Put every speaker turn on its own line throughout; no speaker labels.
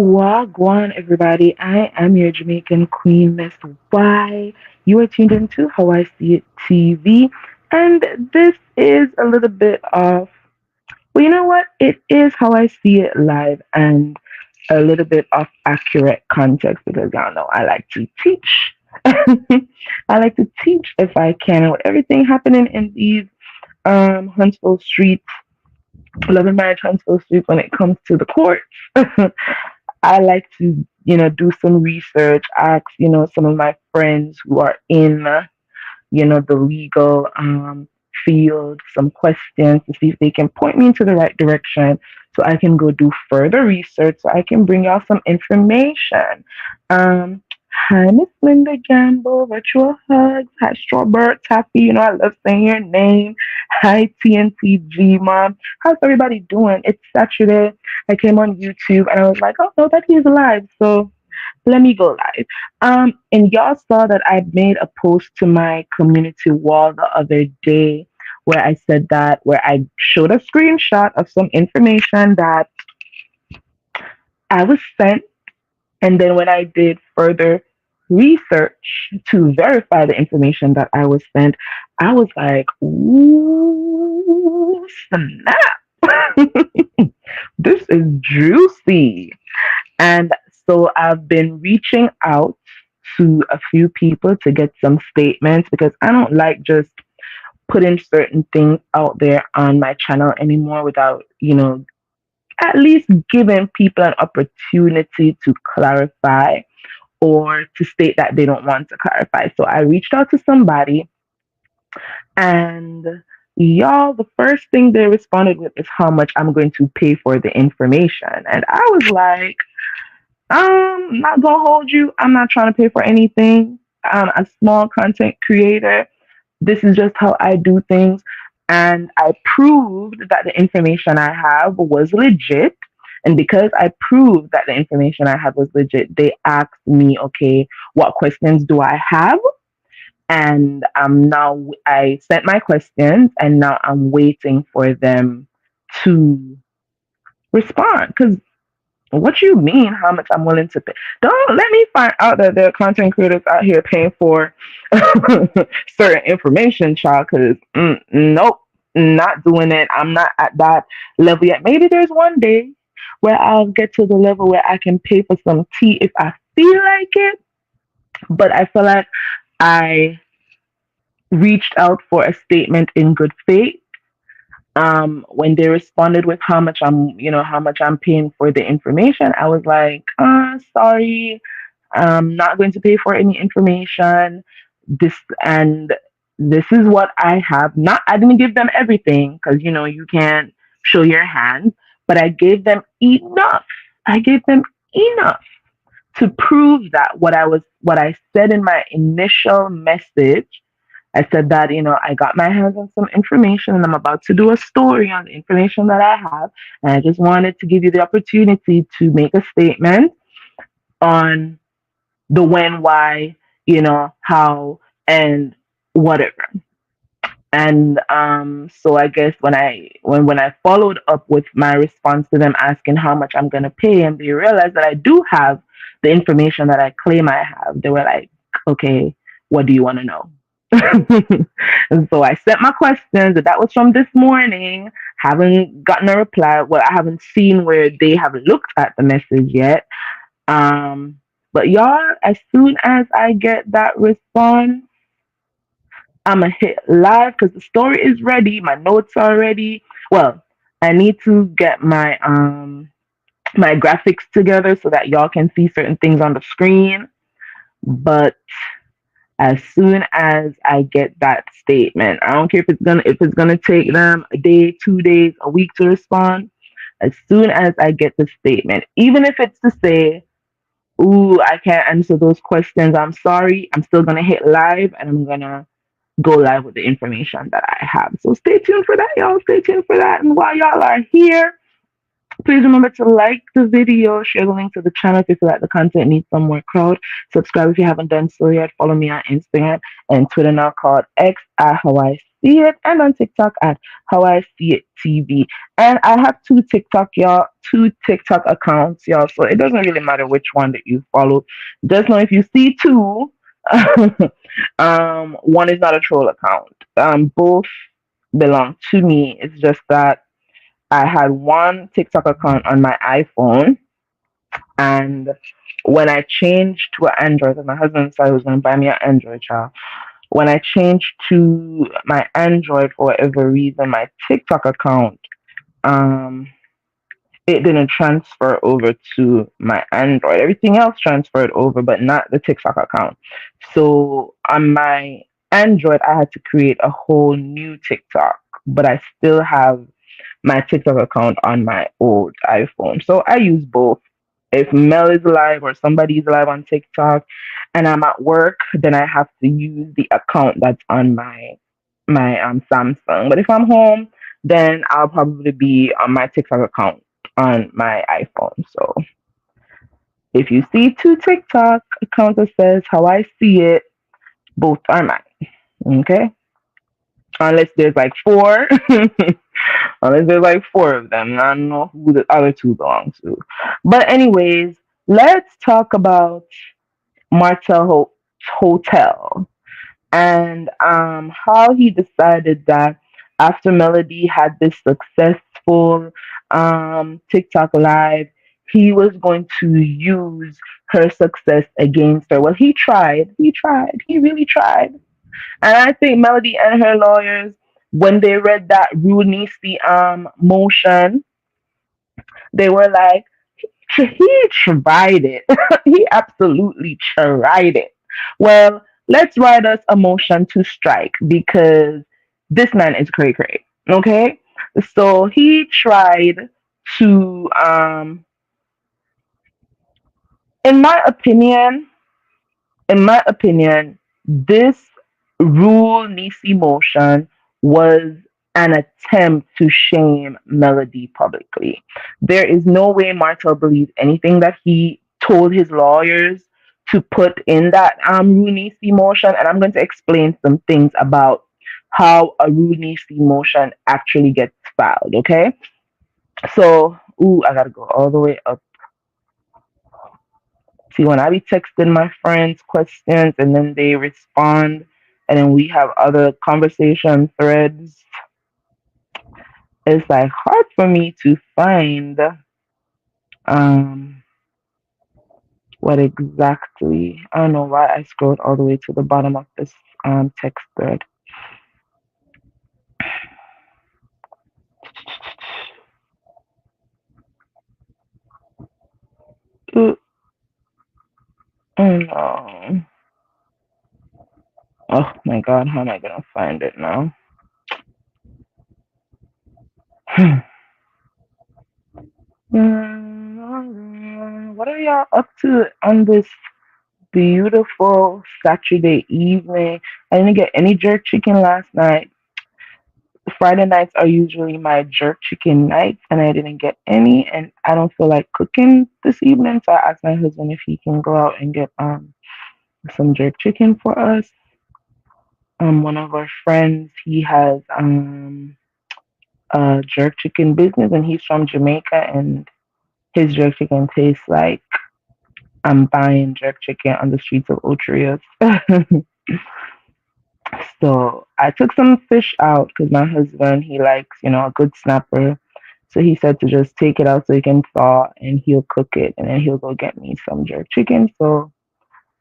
Wagwan, everybody. I am your Jamaican queen, Miss Y. You are tuned into How I See It TV, and this is a little bit of, well, you know what? It is How I See It live and a little bit of accurate context because y'all know I like to teach. I like to teach if I can, and with everything happening in these Huntsville streets, 11 March Huntsville streets when it comes to the courts. I like to, do some research, ask, some of my friends who are in, the legal field some questions to see if they can point me into the right direction so I can go do further research so I can bring y'all some information. Um, Hi, Miss Linda Gamble, virtual hugs. Hi, Strawbird Taffy. I love saying your name. Hi, TNTG Mom. How's everybody doing? It's Saturday. I came on YouTube and I was like, oh, nobody's live. So let me go live. And y'all saw that I made a post to my community wall the other day where I said that, where I showed a screenshot of some information that I was sent. And then when I did further research to verify the information that I was sent, I was like, ooh, snap. This is juicy. And so I've been reaching out to a few people to get some statements because I don't like just putting certain things out there on my channel anymore without, at least giving people an opportunity to clarify or to state that they don't want to clarify. So I reached out to somebody and y'all, the first thing they responded with is how much I'm going to pay for the information. And I was like, not gonna hold you. I'm not trying to pay for anything. I'm a small content creator. This is just how I do things. And I proved that the information I have was legit. And because I proved that the information I have was legit, they asked me, okay, what questions do I have? And now I sent my questions and now I'm waiting for them to respond. Because what you mean? How much I'm willing to pay? Don't let me find out that there are content creators out here paying for certain information, child. Because nope, not doing it. I'm not at that level yet. Maybe there's one day where I'll get to the level where I can pay for some tea if I feel like it. But I feel like I reached out for a statement in good faith when they responded with how much I'm paying for the information, I was like, sorry, I'm not going to pay for any information. This and this is what I have. Not, I didn't give them everything because you can't show your hand, but I gave them enough. I gave them enough to prove that what I said in my initial message. I said that, I got my hands on some information and I'm about to do a story on the information that I have. And I just wanted to give you the opportunity to make a statement on the when, why, how, and whatever. And so I guess when I followed up with my response to them asking how much I'm gonna pay, and they realized that I do have the information that I claim I have, they were like, okay, what do you want to know? And so I sent my questions. That was from this morning. Haven't gotten a reply. Well, I haven't seen where they have looked at the message yet. But y'all, as soon as I get that response, I'ma hit live because the story is ready. My notes are ready. Well, I need to get my graphics together so that y'all can see certain things on the screen. But as soon as I get that statement, I don't care if it's gonna take them a day, 2 days, a week to respond. As soon as I get the statement, even if it's to say, "Ooh, I can't answer those questions. I'm sorry." I'm still gonna hit live and I'm gonna go live with the information that I have. So stay tuned for that, y'all. Stay tuned for that. And while y'all are here, please remember to like the video, share the link to the channel if you feel like the content needs some more crowd. Subscribe if you haven't done so yet. Follow me on Instagram and Twitter now called X at Hawaii See It, and on TikTok at How I See It TV. And I have two TikTok accounts, y'all. So it doesn't really matter which one that you follow. Just know if you see two, one is not a troll account. Both belong to me. It's just that I had one TikTok account on my iPhone, and when I changed to an Android, 'cause my husband said he was going to buy me an Android, child. When I changed to my Android for whatever reason, my TikTok account, um, it didn't transfer over to my Android. Everything else transferred over, but not the TikTok account. So on my Android, I had to create a whole new TikTok, but I still have my TikTok account on my old iPhone. So I use both. If Mel is live or somebody is live on TikTok and I'm at work, then I have to use the account that's on my Samsung. But if I'm home, then I'll probably be on my TikTok account on my iPhone. So if you see two TikTok accounts that says How I See It, both are mine. Okay? Unless there's like four. Unless there's like four of them. I don't know who the other two belong to. But anyways, let's talk about Martel Hotel and how he decided that after Melody had this successful TikTok live, he was going to use her success against her. Well, he tried. He tried. He really tried. And I think Melody and her lawyers, when they read that Rule Nisi motion, they were like, he tried it. He absolutely tried it. Well, let's write us a motion to strike because this man is cray cray. Okay? So he tried to, in my opinion, this Rule Nisi motion was an attempt to shame Melody publicly. There is no way Martel believes anything that he told his lawyers to put in that Rule Nisi motion, and I'm going to explain some things about how a Rule Nisi motion actually gets filed. Okay, so I gotta go all the way up. See, when I be texting my friends questions and then they respond, and then we have other conversation threads, it's like hard for me to find um what exactly. I don't know why I scrolled all the way to the bottom of this text thread. Uh, oh no. Oh my god, how am I gonna find it now? What are y'all up to on this beautiful Saturday evening? I didn't get any jerk chicken last night. Friday nights are usually my jerk chicken nights, and I didn't get any, and I don't feel like cooking this evening. So I asked my husband if he can go out and get some jerk chicken for us. One of our friends, he has a jerk chicken business, and he's from Jamaica, and his jerk chicken tastes like I'm buying jerk chicken on the streets of Otrios. So I took some fish out because my husband, he likes, a good snapper. So he said to just take it out so he can thaw and he'll cook it and then he'll go get me some jerk chicken. So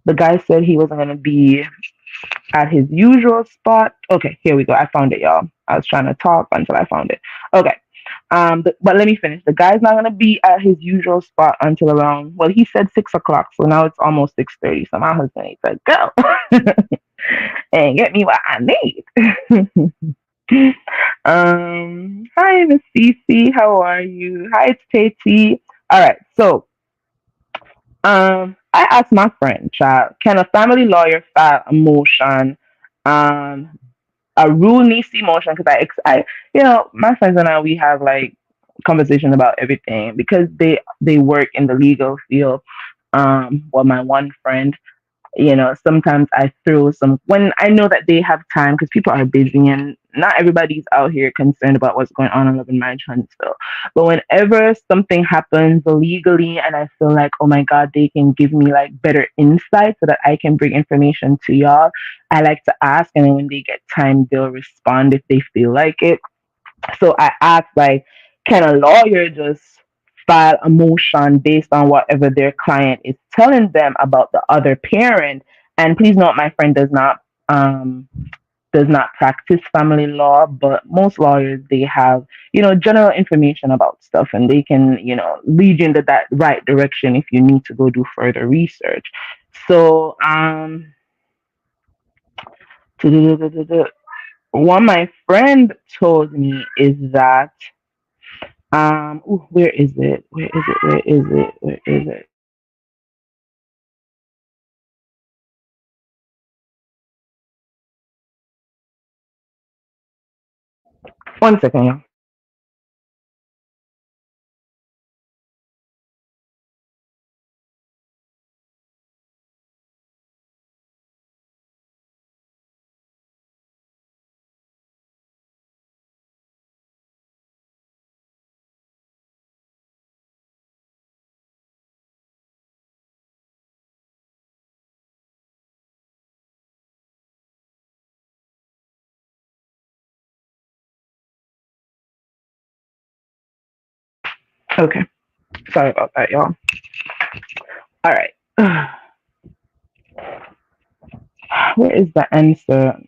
the guy said he wasn't going to be at his usual spot. Okay, here we go. I found it, y'all. I was trying to talk until I found it. Okay. But let me finish. The guy's not gonna be at his usual spot until around. Well, he said 6 o'clock, so now it's almost 6:30. So my husband, he said, "Go and get me what I need." Hi, Miss Cece. How are you? Hi, it's Katie. All right. So, I asked my friend, child, can a family lawyer file a motion, um, a rule Nisi motion? Because my friends and I, we have like conversation about everything because they work in the legal field. Well, my one friend, sometimes I throw some when I know that they have time because people are busy and not everybody's out here concerned about what's going on in Love and Marriage Huntsville. But whenever something happens legally and I feel like, oh my God, they can give me like better insight so that I can bring information to y'all, I like to ask. And then when they get time, they'll respond if they feel like it. So I asked, like, can a lawyer just file a motion based on whatever their client is telling them about the other parent? And please note, my friend um, does not practice family law, but most lawyers, they have, general information about stuff, and they can, lead you into that right direction if you need to go do further research. So what my friend told me is that ooh, where is it? Where is it? Where is it? Where is it? One second, yeah. Okay. Sorry about that, y'all. All right. Where is the answer?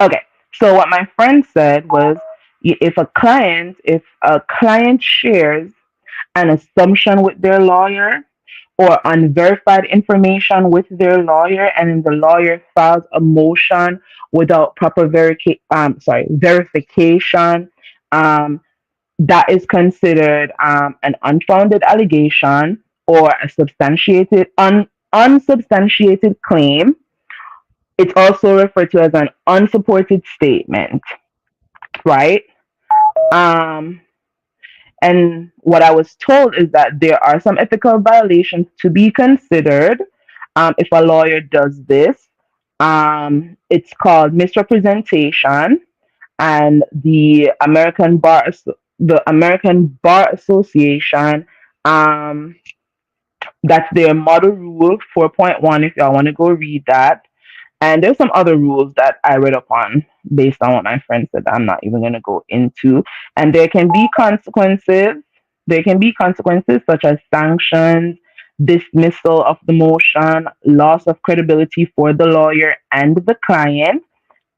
Okay. So what my friend said was, if a client shares an assumption with their lawyer or unverified information with their lawyer, and then the lawyer files a motion without proper verification, um, that is considered an unfounded allegation or a unsubstantiated claim. It's also referred to as an unsupported statement, right? Um, And what I was told is that there are some ethical violations to be considered if a lawyer does this. It's called misrepresentation, and the American Bar Association. Um, that's their model rule 4.1. If y'all want to go read that, and there's some other rules that I read upon based on what my friend said that I'm not even going to go into. And there can be consequences. There can be consequences such as sanctions, dismissal of the motion, loss of credibility for the lawyer and the client,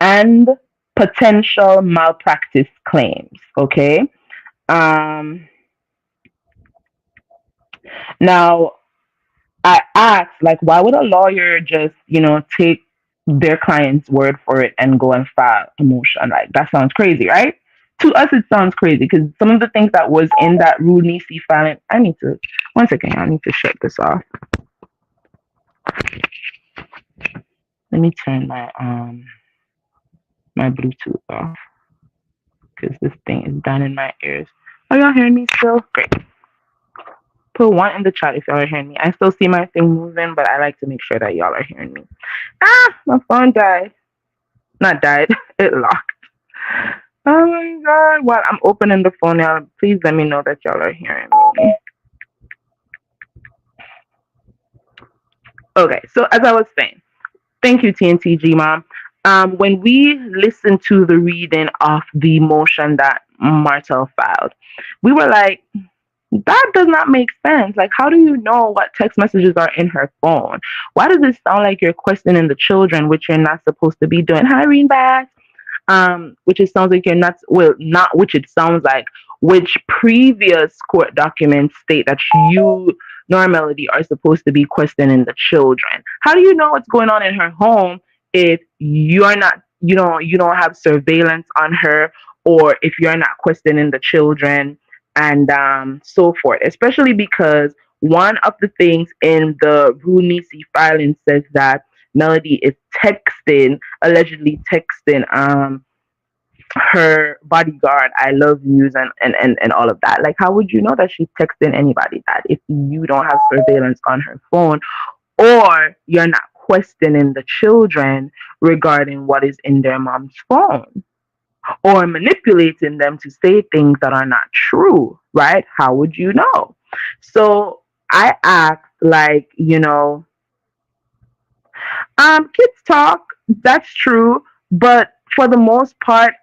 and potential malpractice claims. Okay. Um, Now, I asked, like, why would a lawyer just, take their client's word for it and go and file a motion? Like, that sounds crazy, right? To us, it sounds crazy because some of the things that was in that rule Nisi filing, one second, I need to shut this off. Let me turn my Bluetooth off because this thing is down in my ears. Are y'all hearing me still? Great. Put one in the chat if y'all are hearing me. I still see my thing moving, but I like to make sure that y'all are hearing me. My phone died. Not died. It locked. Oh my god. While I'm opening the phone now, please let me know that y'all are hearing me. Okay, so as I was saying, thank you, TNTG Mom. When we listened to the reading of the motion that Martel filed, we were like, that does not make sense. Like, how do you know what text messages are in her phone? Why does it sound like you're questioning the children, which you're not supposed to be doing? Hi, Reenback. Which it sounds like you're not, well, not which it sounds like, which previous court documents state that you nor Melody are supposed to be questioning the children. How do you know what's going on in her home if you're not, you don't have surveillance on her, or if you're not questioning the children, and so forth? Especially because one of the things in the Rule Nisi filing says that Melody is allegedly texting her bodyguard I love yous and all of that. Like, how would you know that she's texting anybody that if you don't have surveillance on her phone, or you're not questioning the children regarding what is in their mom's phone or manipulating them to say things that are not true, right? How would you know? So I asked, like, kids talk, that's true, but for the most part,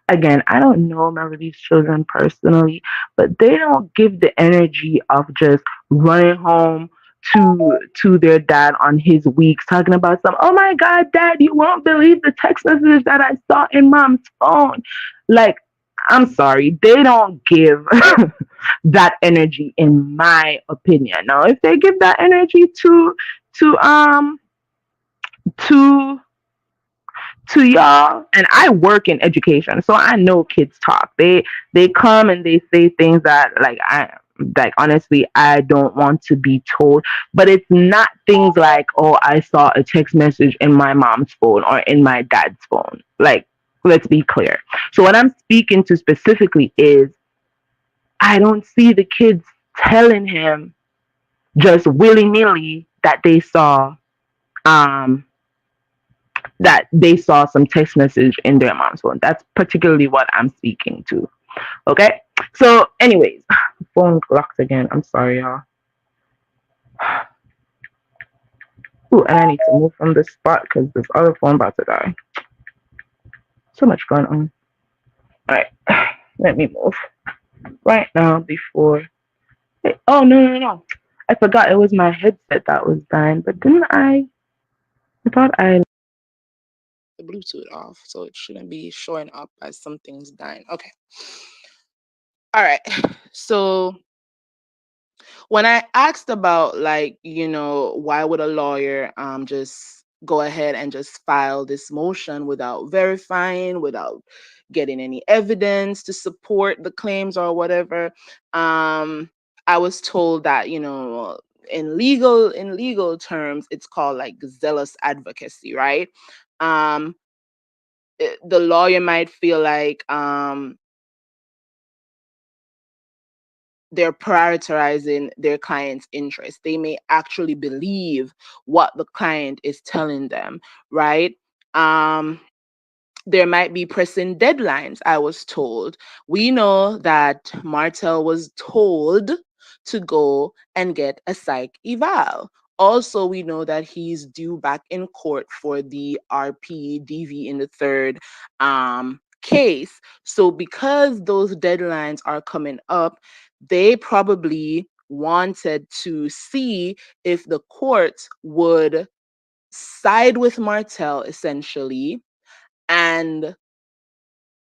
again, I don't know Melody's children personally, but they don't give the energy of just running home to their dad on his weeks talking about some, oh my god, dad, you won't believe the text messages that I saw in mom's phone. Like, I'm sorry, they don't give that energy in my opinion. Now if they give that energy to to y'all, and I work in education, so I know kids talk. They come and they say things that, like, honestly, I don't want to be told. But it's not things like, oh, I saw a text message in my mom's phone or in my dad's phone. Like, let's be clear. So what I'm speaking to specifically is, I don't see the kids telling him just willy nilly um that they saw some text message in their mom's phone. That's particularly what I'm speaking to. Okay. So, anyways, phone locked again. I'm sorry, y'all. Ooh, and I need to move from this spot because this other phone about to die. So much going on. All right, let me move right now before. Hey, oh no, no, no! I forgot it was my headset that was dying. But didn't I? I thought I.
The Bluetooth off, so it shouldn't be showing up as something's dying. Okay. All right. So when I asked about, like, why would a lawyer just go ahead and just file this motion without verifying, without getting any evidence to support the claims or whatever, I was told that, in legal terms, it's called like zealous advocacy, right? Um, the lawyer might feel like they're prioritizing their client's interest. They may actually believe what the client is telling them, right? Um, there might be pressing deadlines, I was told. We know that Martel was told to go and get a psych eval. Also, we know that he's due back in court for the RPDV in the third case. So, because those deadlines are coming up, they probably wanted to see if the court would side with Martel essentially, and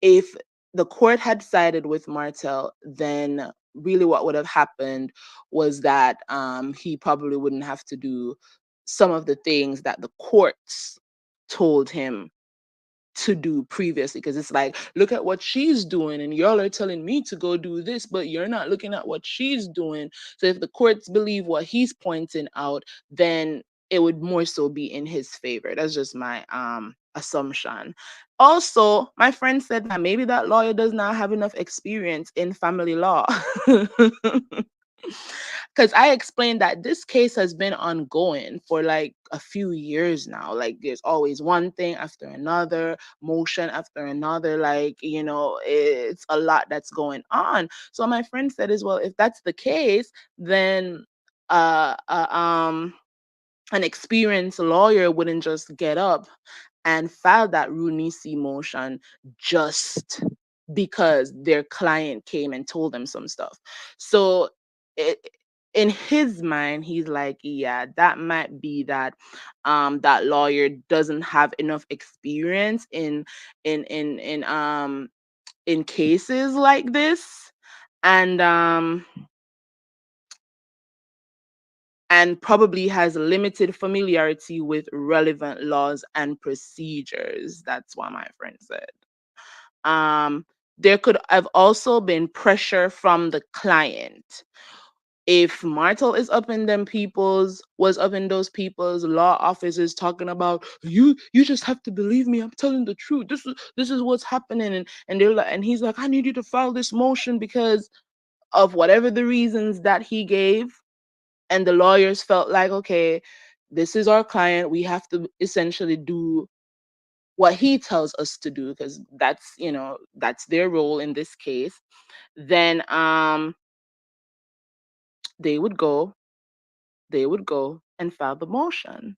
if the court had sided with Martel, then really what would have happened was that he probably wouldn't have to do some of the things that the courts told him to do previously, because it's like, look at what she's doing and y'all are telling me to go do this, but you're not looking at what she's doing. So if the courts believe what he's pointing out, then it would more so be in his favor. That's just my assumption. Also, my friend said that maybe that lawyer does not have enough experience in family law. Because I explained that this case has been ongoing for like a few years now. Like, there's always one thing after another, motion after another. Like, it's a lot that's going on. So my friend said as well, if that's the case, then uh, uh um an experienced lawyer wouldn't just get up and file that Runisi motion just because their client came and told them some stuff. So it, in his mind, he's like, yeah, that might be that that lawyer doesn't have enough experience in cases like this, and probably has limited familiarity with relevant laws and procedures. That's what my friend said. Um, there could have also been pressure from the client. If Martel is up in them people's was up in those people's law offices talking about, you just have to believe me, I'm telling the truth. This is what's happening, and they're like, and he's like, I need you to file this motion because of whatever the reasons that he gave, and the lawyers felt like, okay, this is our client. We have to essentially do what he tells us to do because that's, that's their role in this case. Then they would go, and file the motion.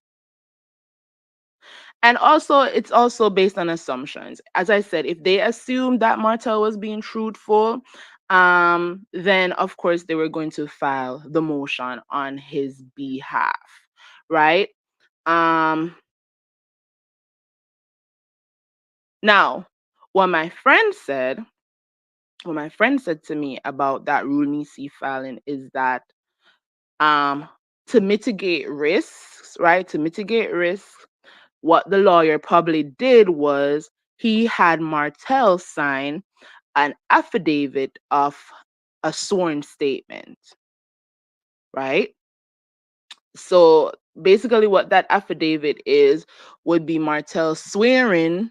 And also, it's also based on assumptions. As I said, if they assumed that Martel was being truthful, then of course they were going to file the motion on his behalf, right? Um, Now, what my friend said, what my friend said to me about that Rule Nisi filing is that um, to mitigate risks, right? To mitigate risks, what the lawyer probably did was he had Martel sign an affidavit of a sworn statement, right? So basically, what that affidavit is would be Martel swearing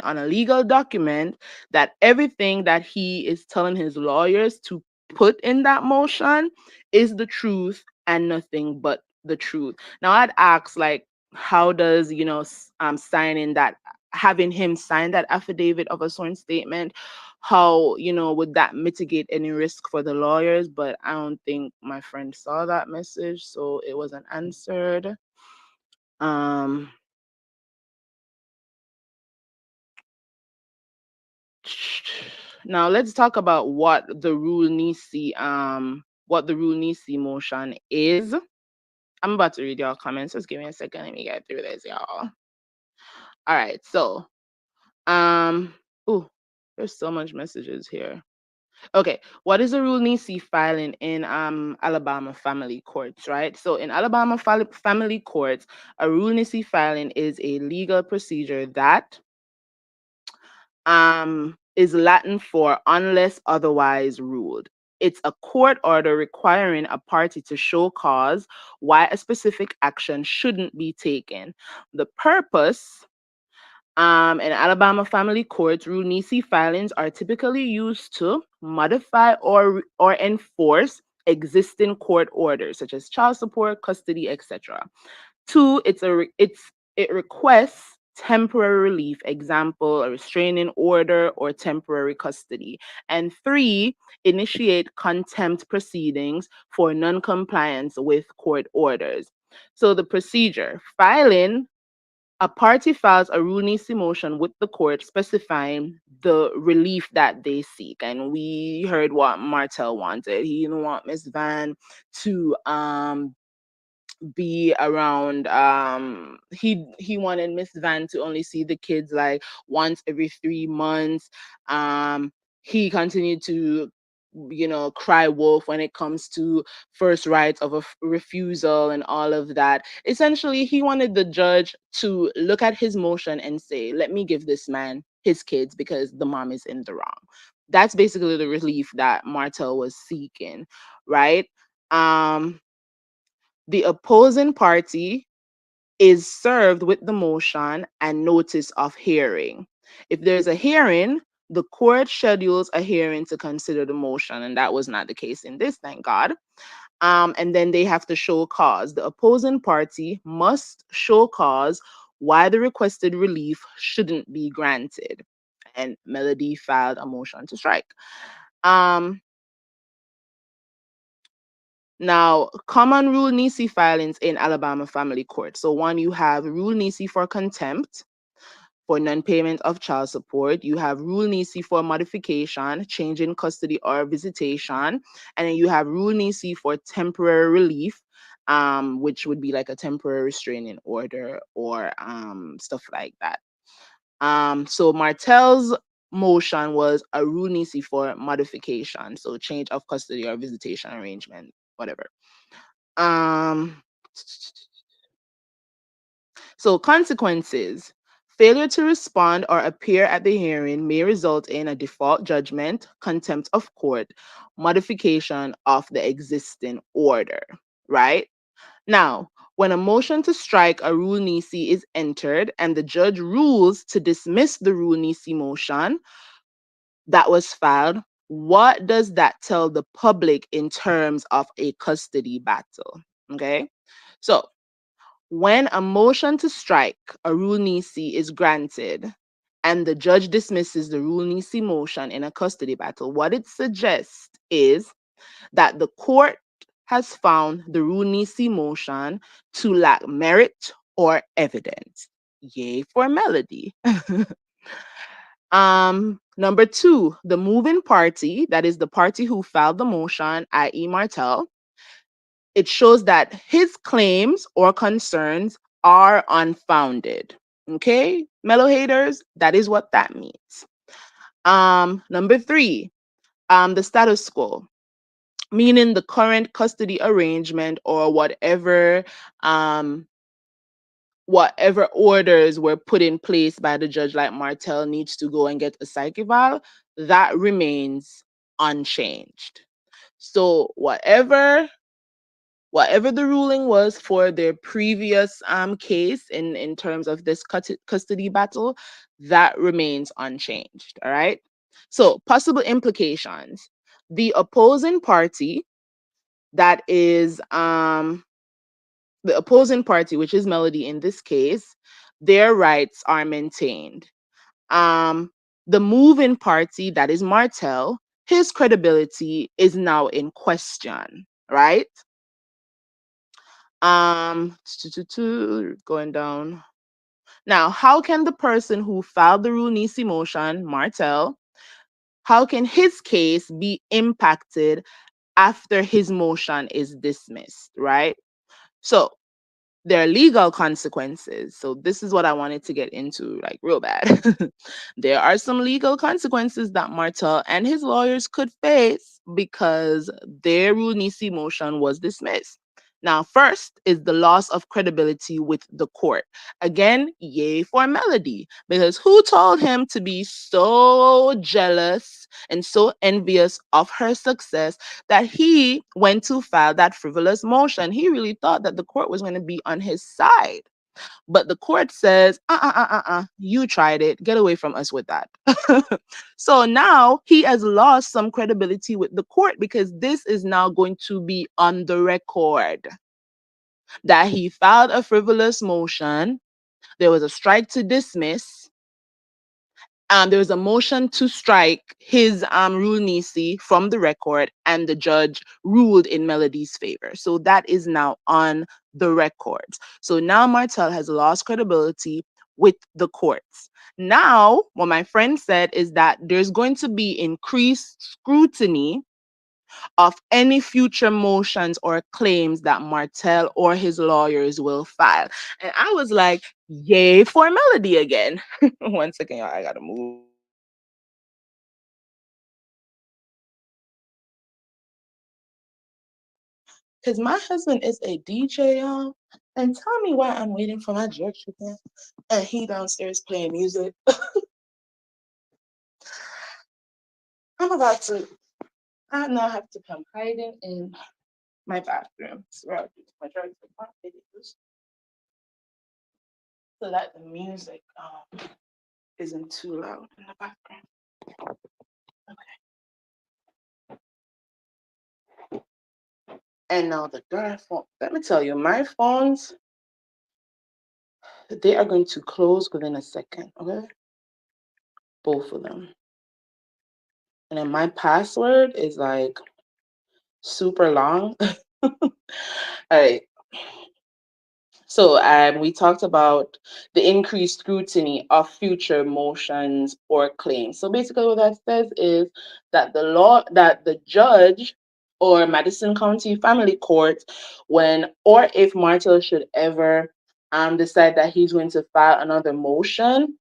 on a legal document that everything that he is telling his lawyers to put in that motion is the truth and nothing but the truth. Now I'd ask, like, how does, signing that, having him sign that affidavit of a sworn statement, how, would that mitigate any risk for the lawyers? But I don't think my friend saw that message, so it wasn't answered. um Now let's talk about what the rule Nisi motion is. I'm about to read y'all comments. Just give me a second. Let me get through this, y'all. All right. So, um, oh, there's so much messages here. Okay, what is a rule Nisi filing in Alabama family courts, right? So in Alabama family courts, a rule Nisi filing is a legal procedure that is Latin for unless otherwise ruled. It's a court order requiring a party to show cause why a specific action shouldn't be taken. The purpose, in Alabama family courts, rule Nisi filings are typically used to modify or enforce existing court orders such as child support, custody, etc. Two, it requests temporary relief, example, a restraining order or temporary custody. And three, initiate contempt proceedings for non-compliance with court orders. So the procedure, filing, a party files a rule Nisi motion with the court specifying the relief that they seek. And we heard what Martel wanted. He didn't want Miss Van to be around. He wanted Miss Van to only see the kids like once every 3 months. He continued to, cry wolf when it comes to first rights of a refusal and all of that. Essentially, he wanted the judge to look at his motion and say, let me give this man his kids because the mom is in the wrong. That's basically the relief that Martel was seeking, right? um the opposing party is served with the motion and notice of hearing. If there's a hearing, the court schedules a hearing to consider the motion, and that was not the case in this, thank God. And then they have to show cause. The opposing party must show cause why the requested relief shouldn't be granted. And Melody filed a motion to strike. Um, Now, common rule Nisi filings in Alabama family court. So, one, you have rule Nisi for contempt for non-payment of child support. You have rule Nisi for modification, change in custody or visitation, and then you have rule Nisi for temporary relief, which would be like a temporary restraining order or stuff like that. So Martel's motion was a rule Nisi for modification, so change of custody or visitation arrangement, whatever. Um, so consequences. Failure to respond or appear at the hearing may result in a default judgment, contempt of court, modification of the existing order, right? Now, when a motion to strike a rule nisi is entered and the judge rules to dismiss the rule nisi motion that was filed, what does that tell the public in terms of a custody battle? Okay. So, when a motion to strike a rule nisi is granted and the judge dismisses the rule nisi motion in a custody battle, what it suggests is that the court has found the rule nisi motion to lack merit or evidence. Yay for Melody. Number two, the moving party, that is the party who filed the motion, i.e., Martel, it shows that his claims or concerns are unfounded. Okay, mellow haters, that is what that means. Number three, the status quo, meaning the current custody arrangement or um, whatever orders were put in place by the judge, like Martel needs to go and get a psych eval, that remains unchanged. So whatever the ruling was for their previous case in terms of this custody battle, that remains unchanged. All right. So possible implications: the opposing party, that is the opposing party, which is Melody in this case, their rights are maintained. Um, the moving party, that is Martel, his credibility is now in question, right? Going down. Now, how can the person who filed the rule nisi motion, Martel, how can his case be impacted after his motion is dismissed, right? So there are legal consequences. So this is what I wanted to get into, like, real bad. There are some legal consequences that Martel and his lawyers could face because their rule nisi motion was dismissed. Now, first is the loss of credibility with the court. Again, yay for Melody, because who told him to be so jealous and so envious of her success that he went to file that frivolous motion? He really thought that the court was going to be on his side. But the court says, you tried it. Get away from us with that. So now he has lost some credibility with the court because this is now going to be on the record that he filed a frivolous motion. There was a strike to dismiss. There was a motion to strike his rule nisi from the record, and the judge ruled in Melody's favor. So that is now on the records. So now Martel has lost credibility with the courts. Now, what my friend said is that there's going to be increased scrutiny of any future motions or claims that Martel or his lawyers will file. And I was like, yay for Melody again. One second, y'all, I gotta move. Because my husband is a DJ, y'all. And tell me why I'm waiting for my jerk chicken and he downstairs playing music. I'm about to, I now have to come hiding in my bathroom. So I'll use my jerk chicken videos so that the music isn't too loud in the background. And now the darn phone. Let me tell you, my phones, they are going to close within a second, okay? Both of them. And then my password is like super long. All right. So we talked about the increased scrutiny of future motions or claims. So basically what that says is that the judge or Madison County Family Court, when or if Martel should ever decide that he's going to file another motion,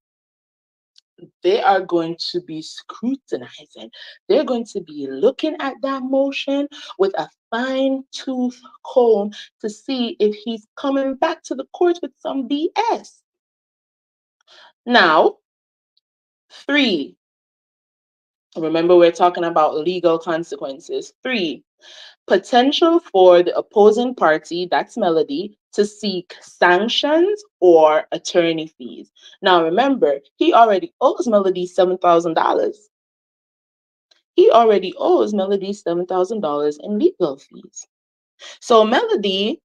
they are going to be scrutinizing. They're going to be looking at that motion with a fine tooth comb to see if he's coming back to the court with some BS. Now, three, remember we're talking about legal consequences. Three, potential for the opposing party, that's Melody, to seek sanctions or attorney fees. Now, remember, he already owes Melody $7,000. He already owes Melody $7,000 in legal fees. So Melody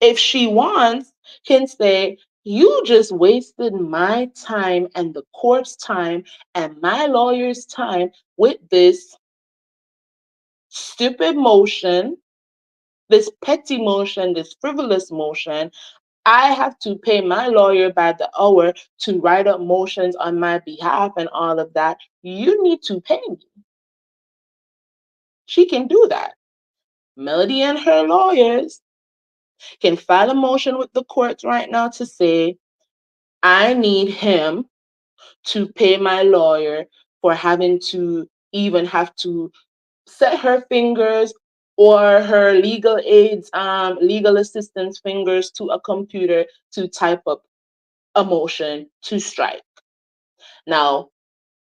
If she wants, can say, you just wasted my time and the court's time and my lawyer's time with this stupid motion, this petty motion, this frivolous motion. I have to pay my lawyer by the hour to write up motions on my behalf and all of that. You need to pay me. She can do that. Melody and her lawyers can file a motion with the courts right now to say, I need him to pay my lawyer for having to even have to set her fingers or her legal assistant's fingers to a computer to type up a motion to strike. Now,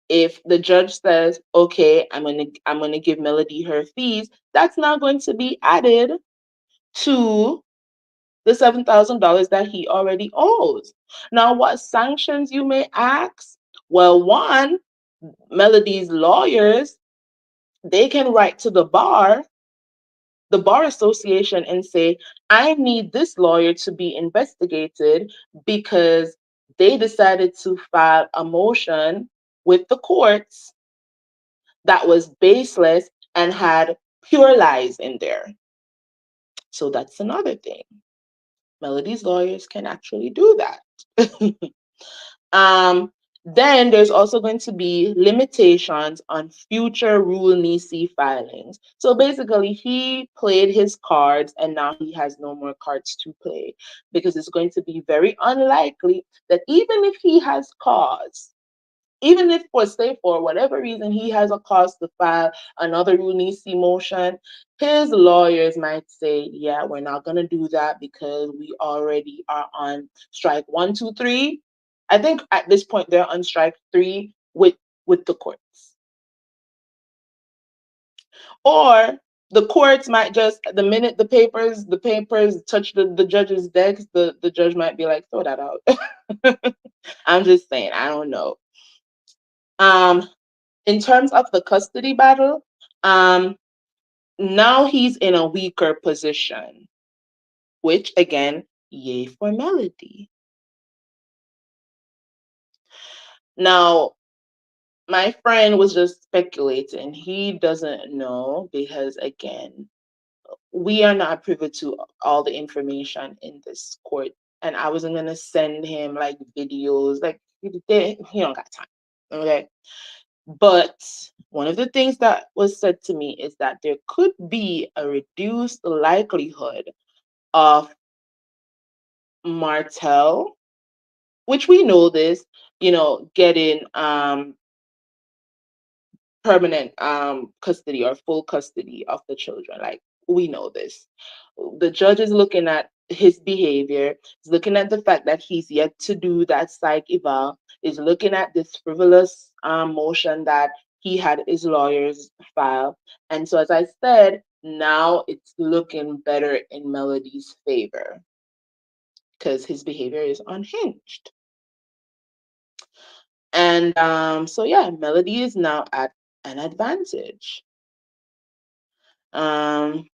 if the judge says, okay, I'm gonna give Melody her fees, that's not going to be added to the $7,000 that he already owes. Now, what sanctions, you may ask? Well, one, Melody's lawyers, they can write to the bar association, and say, I need this lawyer to be investigated because they decided to file a motion with the courts that was baseless and had pure lies in there. So that's another thing. Melody's lawyers can actually do that. um, then there's also going to be limitations on future Rule Nisi filings. So basically, he played his cards and now he has no more cards to play, because it's going to be very unlikely that even if he has cause, even if for say for whatever reason he has a cause to file another Runisi motion, his lawyers might say, yeah, we're not gonna do that because we already are on strike 1, 2, 3. I think at this point they're on strike 3 with the courts. Or the courts might just, the minute the papers touch the judge's desk, the judge might be like, throw that out. I'm just saying, I don't know. Um, in terms of the custody battle, um, now he's in a weaker position, which again, yay for Melody. Now, my friend was just speculating. He doesn't know because, again, we are not privy to all the information in this court. And I wasn't going to send him like videos. Like, he don't got time. Okay. But one of the things that was said to me is that there could be a reduced likelihood of Martell, which we know this, getting permanent custody or full custody of the children. Like, we know this. The judge is looking at his behavior, is looking at the fact that he's yet to do that psych eval, is looking at this frivolous motion that he had his lawyers file. And so, as I said, now it's looking better in Melody's favor because his behavior is unhinged. And so, yeah, Melody is now at an advantage. Um,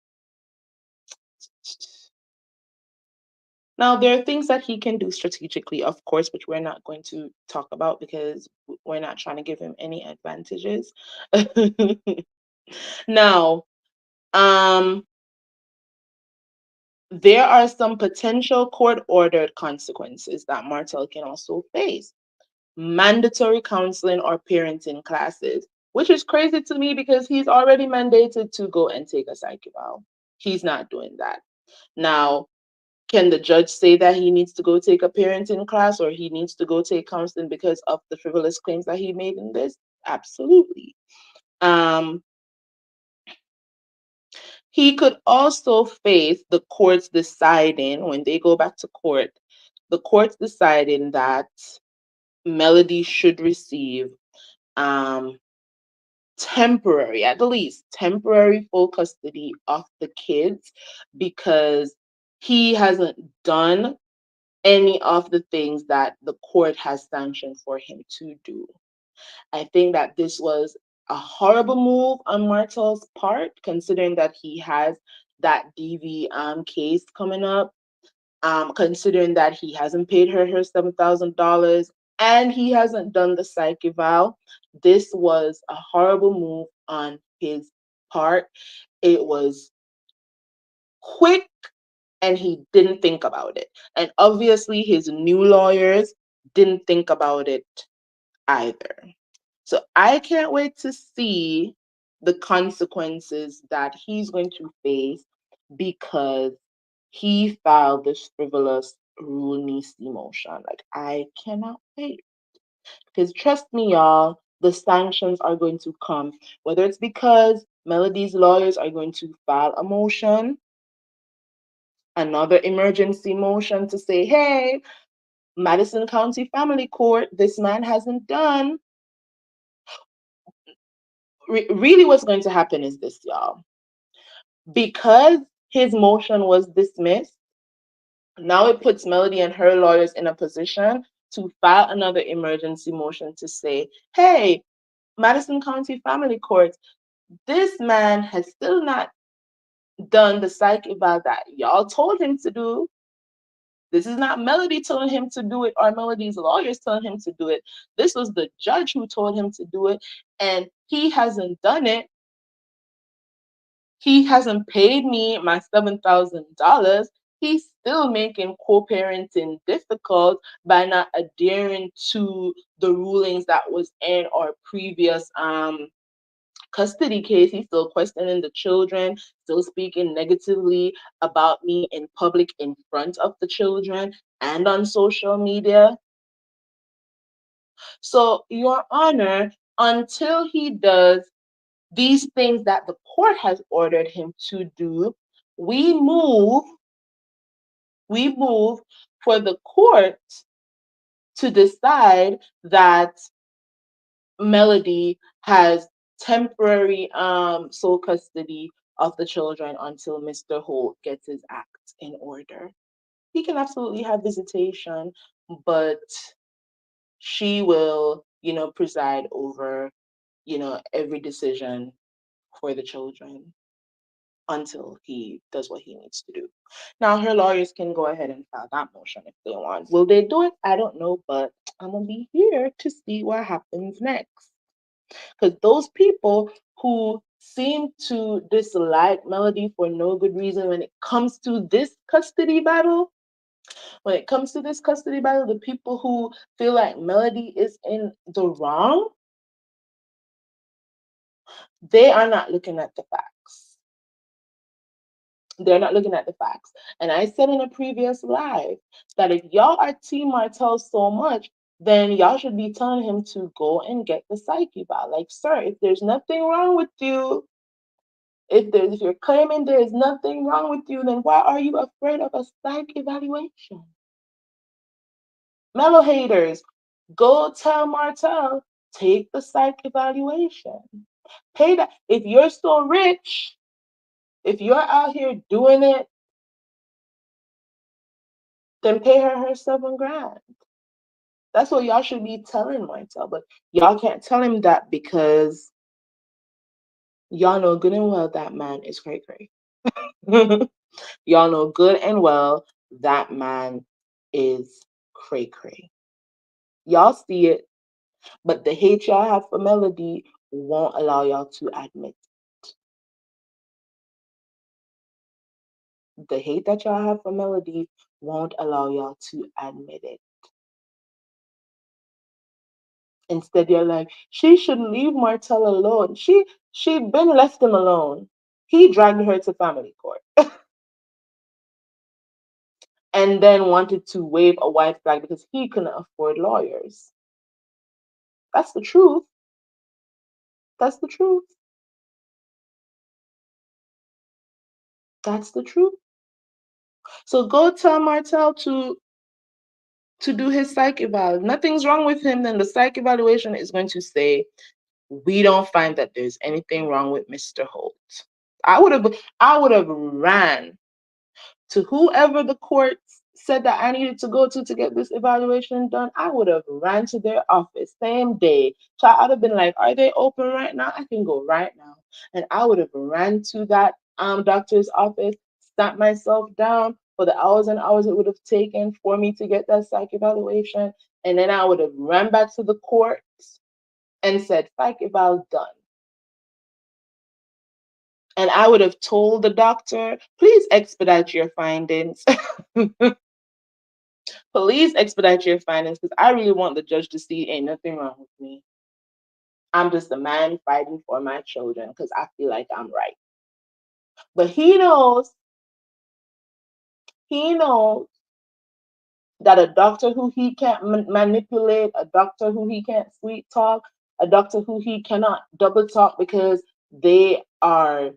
Now, there are things that he can do strategically, of course, which we're not going to talk about because we're not trying to give him any advantages. Now, um, there are some potential court ordered consequences that Martel can also face. Mandatory counseling or parenting classes, which is crazy to me because he's already mandated to go and take a psych eval. He's not doing that. Now, can the judge say that he needs to go take a parenting class or he needs to go take counseling because of the frivolous claims that he made in this? Absolutely. Um, he could also face the courts deciding, when they go back to court, the courts deciding that Melody should receive um, temporary, at the least, temporary full custody of the kids because he hasn't done any of the things that the court has sanctioned for him to do. I think that this was a horrible move on Martel's part, considering that he has that DV case coming up. considering that he hasn't paid her $7,000 and he hasn't done the psych eval. This was a horrible move on his part. It was quick and he didn't think about it. And obviously, his new lawyers didn't think about it either. So I can't wait to see the consequences that he's going to face because he filed this frivolous rule nisi motion. Like, I cannot wait. Because trust me, y'all, the sanctions are going to come. Whether it's because Melody's lawyers are going to file a motion, another emergency motion to say, hey, Madison County Family Court, this man hasn't done. Really, what's going to happen is this, y'all. Because his motion was dismissed, now it puts Melody and her lawyers in a position to file another emergency motion to say, hey, Madison County Family Court, this man has still not done the psych eval that y'all told him to do. This is not Melody telling him to do it or Melody's lawyers telling him to do it. This was the judge who told him to do it, and he hasn't done it. He hasn't paid me my $7,000. He's still making co-parenting difficult by not adhering to the rulings that was in our previous custody case. He's still questioning the children, still speaking negatively about me in public in front of the children and on social media. So, Your Honor, until he does these things that the court has ordered him to do, we move, we move for the court to decide that Melody has temporary sole custody of the children until Mr. Holt gets his act in order. He can absolutely have visitation, but she will, preside over, every decision for the children until he does what he needs to do. Now, her lawyers can go ahead and file that motion if they want. Will they do it? I don't know, but I'm going to be here to see what happens next. Because those people who seem to dislike Melody for no good reason when it comes to this custody battle, the people who feel like Melody is in the wrong, they are not looking at the facts. They're not looking at the facts. And I said in a previous live that if y'all are Team Martell so much, then y'all should be telling him to go and get the psych eval. Like, sir, if there's nothing wrong with you, if you're claiming there is nothing wrong with you, then why are you afraid of a psych evaluation? Mellow haters, go tell Martell, take the psych evaluation. Pay that. If you're so rich, if you're out here doing it, then pay her 7 grand. That's what y'all should be telling Martell, but y'all can't tell him that because y'all know good and well that man is cray cray. Y'all know good and well that man is cray cray. Y'all see it, but the hate y'all have for Melody won't allow y'all to admit it. The hate that y'all have for Melody won't allow y'all to admit it. Instead, you're like, she should leave Martell alone. She'd been left him alone. He dragged her to family court and then wanted to wave a white flag because he couldn't afford lawyers. That's the truth. That's the truth. That's the truth. So go tell Martell to do his psych eval. Nothing's wrong with him, then the psych evaluation is going to say, we don't find that there's anything wrong with Mr. Holt. I would have ran to whoever the court said that I needed to go to get this evaluation done. I would have ran to their office same day. So I'd have been like, are they open right now? I can go right now. And I would have ran to that doctor's office, sat myself down, for the hours and hours it would have taken for me to get that psych evaluation. And then I would have run back to the courts and said, psych eval done. And I would have told the doctor, please expedite your findings. Please expedite your findings because I really want the judge to see ain't nothing wrong with me. I'm just a man fighting for my children because I feel like I'm right. But he knows that a doctor who he can't manipulate, a doctor who he can't sweet talk, a doctor who he cannot double talk because they are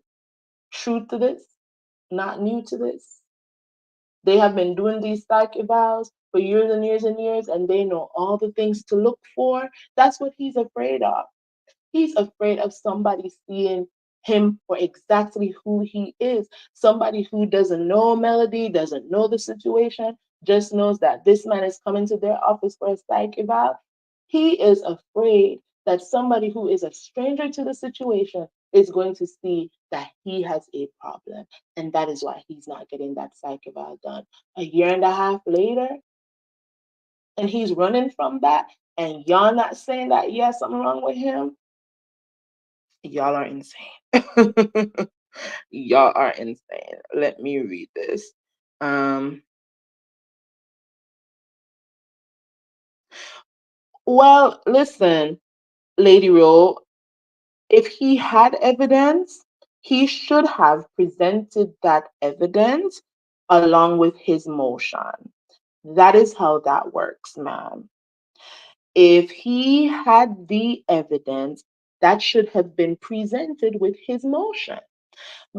true to this, not new to this. They have been doing these psych evals for years and years and years, and they know all the things to look for. That's what he's afraid of. He's afraid of somebody seeing him for exactly who he is. Somebody who doesn't know Melody, doesn't know the situation, just knows that this man is coming to their office for a psych eval. He is afraid that somebody who is a stranger to the situation is going to see that he has a problem. And that is why he's not getting that psych eval done. A year and a half later, and he's running from that, and y'all not saying that, yeah, something wrong with him, y'all are insane. Y'all are insane. Let me read this. Um, well, listen, Lady Rowe, if he had evidence, he should have presented that evidence along with his motion. That is how that works, ma'am. If he had the evidence, that should have been presented with his motion.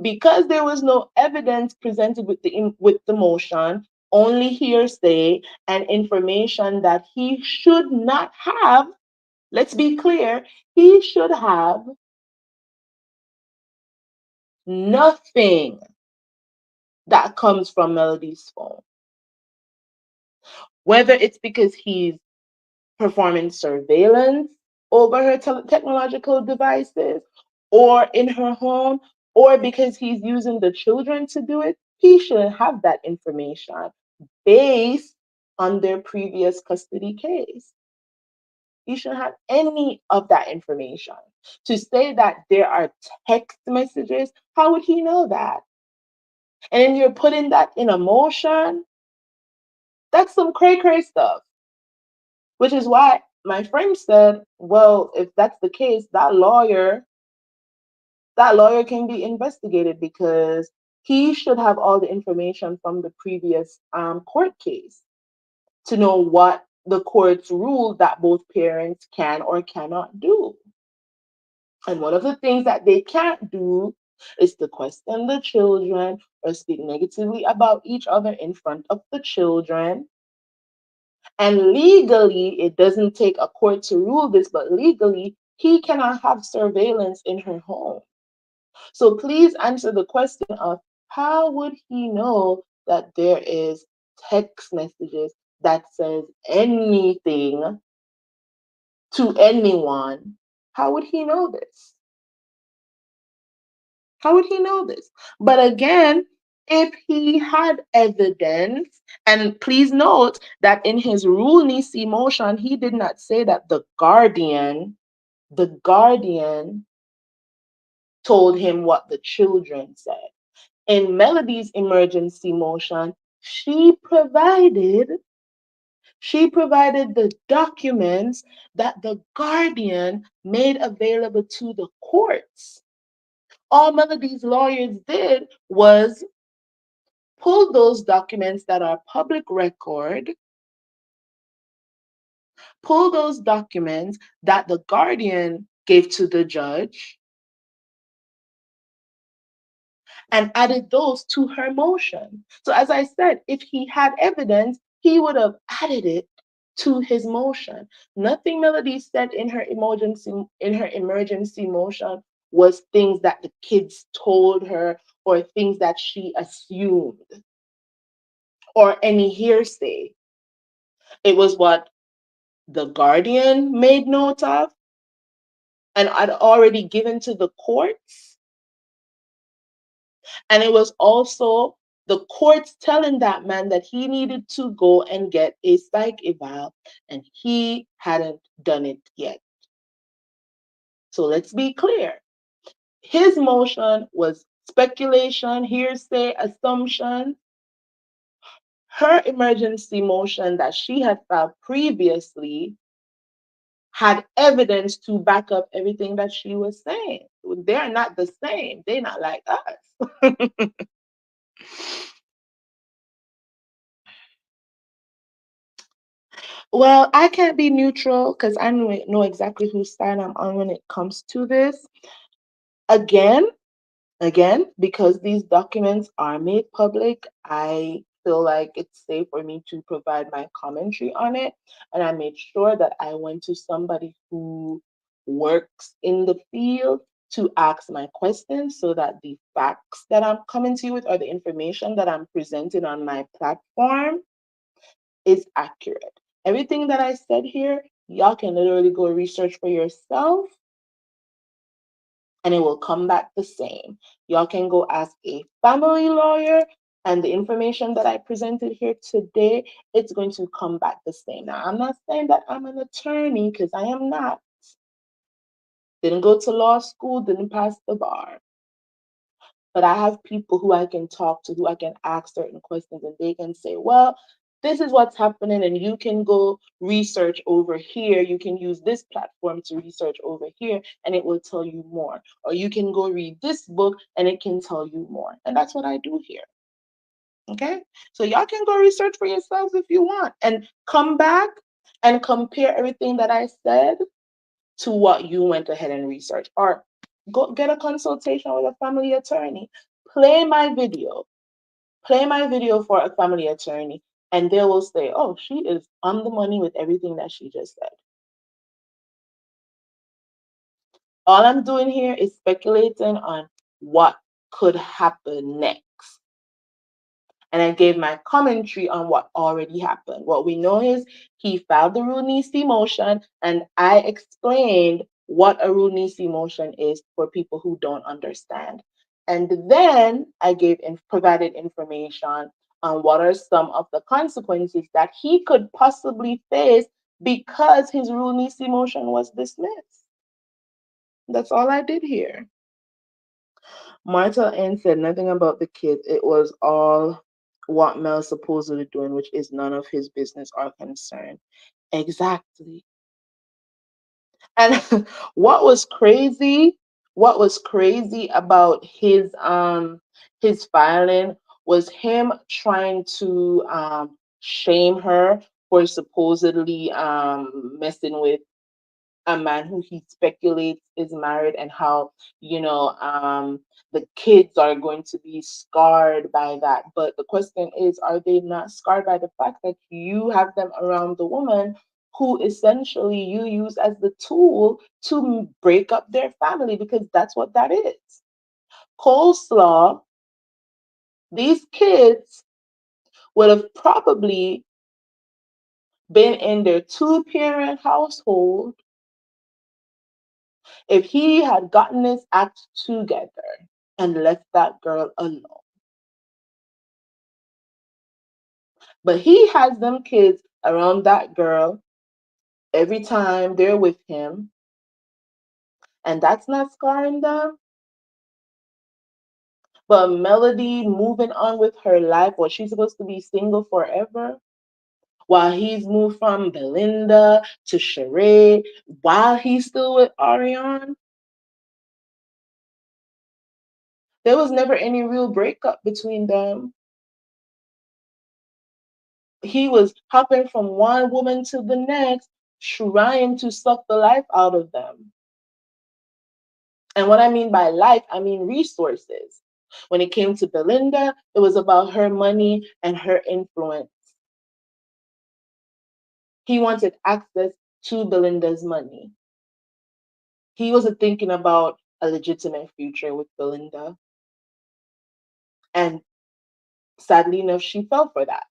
Because there was no evidence presented with the motion, only hearsay and information that he should not have. Let's be clear, he should have nothing that comes from Melody's phone. Whether it's because he's performing surveillance over her technological devices or in her home, or because he's using the children to do it, he shouldn't have that information based on their previous custody case. He shouldn't have any of that information. To say that there are text messages, how would he know that? And then you're putting that in a motion. That's some cray cray stuff. Which is why my friend said, well, if that's the case, that lawyer can be investigated because he should have all the information from the previous court case to know what the courts ruled that both parents can or cannot do. And one of the things that they can't do is to question the children or speak negatively about each other in front of the children. And legally, it doesn't take a court to rule this, but legally, he cannot have surveillance in her home. So please answer the question of how would he know that there is text messages that says anything to anyone? How would he know this? How would he know this? But again, if he had evidence, and please note that in his rule nisi motion, he did not say that the guardian told him what the children said. In Melody's emergency motion, she provided the documents that the guardian made available to the courts. All Melody's lawyers did was pull those documents that are public record, pull those documents that the guardian gave to the judge, and added those to her motion. So as I said, if he had evidence, he would have added it to his motion. Nothing Melody said in her emergency motion was things that the kids told her or things that she assumed or any hearsay. It was what the guardian made note of and had already given to the courts. And it was also The court's telling that man that he needed to go and get a psych eval, and he hadn't done it yet. So let's be clear. His motion was speculation, hearsay, assumption. Her emergency motion that she had filed previously had evidence to back up everything that she was saying. They're not the same. They're not like us. Well, I can't be neutral because I know exactly whose side I'm on when it comes to this. Again, because these documents are made public, I feel like it's safe for me to provide my commentary on it. And I made sure that I went to somebody who works in the field to ask my questions so that the facts that I'm coming to you with or the information that I'm presenting on my platform is accurate. Everything that I said here, y'all can literally go research for yourself and it will come back the same. Y'all can go ask a family lawyer, and the information that I presented here today, it's going to come back the same. Now, I'm not saying that I'm an attorney because I am not. Didn't go to law school, didn't pass the bar. But I have people who I can talk to, who I can ask certain questions, and they can say, well, this is what's happening, and you can go research over here. You can use this platform to research over here, and it will tell you more. Or you can go read this book, and it can tell you more. And that's what I do here. Okay? So y'all can go research for yourselves if you want, and come back and compare everything that I said to what you went ahead and researched, or go get a consultation with a family attorney. Play my video. Play my video for a family attorney, and they will say, oh, she is on the money with everything that she just said. All I'm doing here is speculating on what could happen next. And I gave my commentary on what already happened. What we know is he filed the Rule Nisi motion, and I explained what a Rule Nisi motion is for people who don't understand. And then I provided information on what are some of the consequences that he could possibly face because his Rule Nisi motion was dismissed. That's all I did here. Martha N said nothing about the kids. It was all what Mel's supposedly doing, which is none of his business or concern. Exactly. And what was crazy about his filing was him trying to shame her for supposedly messing with a man who he speculates is married, and how the kids are going to be scarred by that. But the question is, are they not scarred by the fact that you have them around the woman who essentially you use as the tool to break up their family, because that's what that is. Coleslaw, these kids would have probably been in their two-parent household if he had gotten his act together and left that girl alone. But he has them kids around that girl every time they're with him, and that's not scarring them. But Melody moving on with her life, was she supposed to be single forever? While he's moved from Belinda to Sheree, while he's still with Ariane, there was never any real breakup between them. He was hopping from one woman to the next, trying to suck the life out of them. And what I mean by life, I mean resources. When it came to Belinda, it was about her money and her influence. He wanted access to Belinda's money. He wasn't thinking about a legitimate future with Belinda. And sadly enough, she fell for that.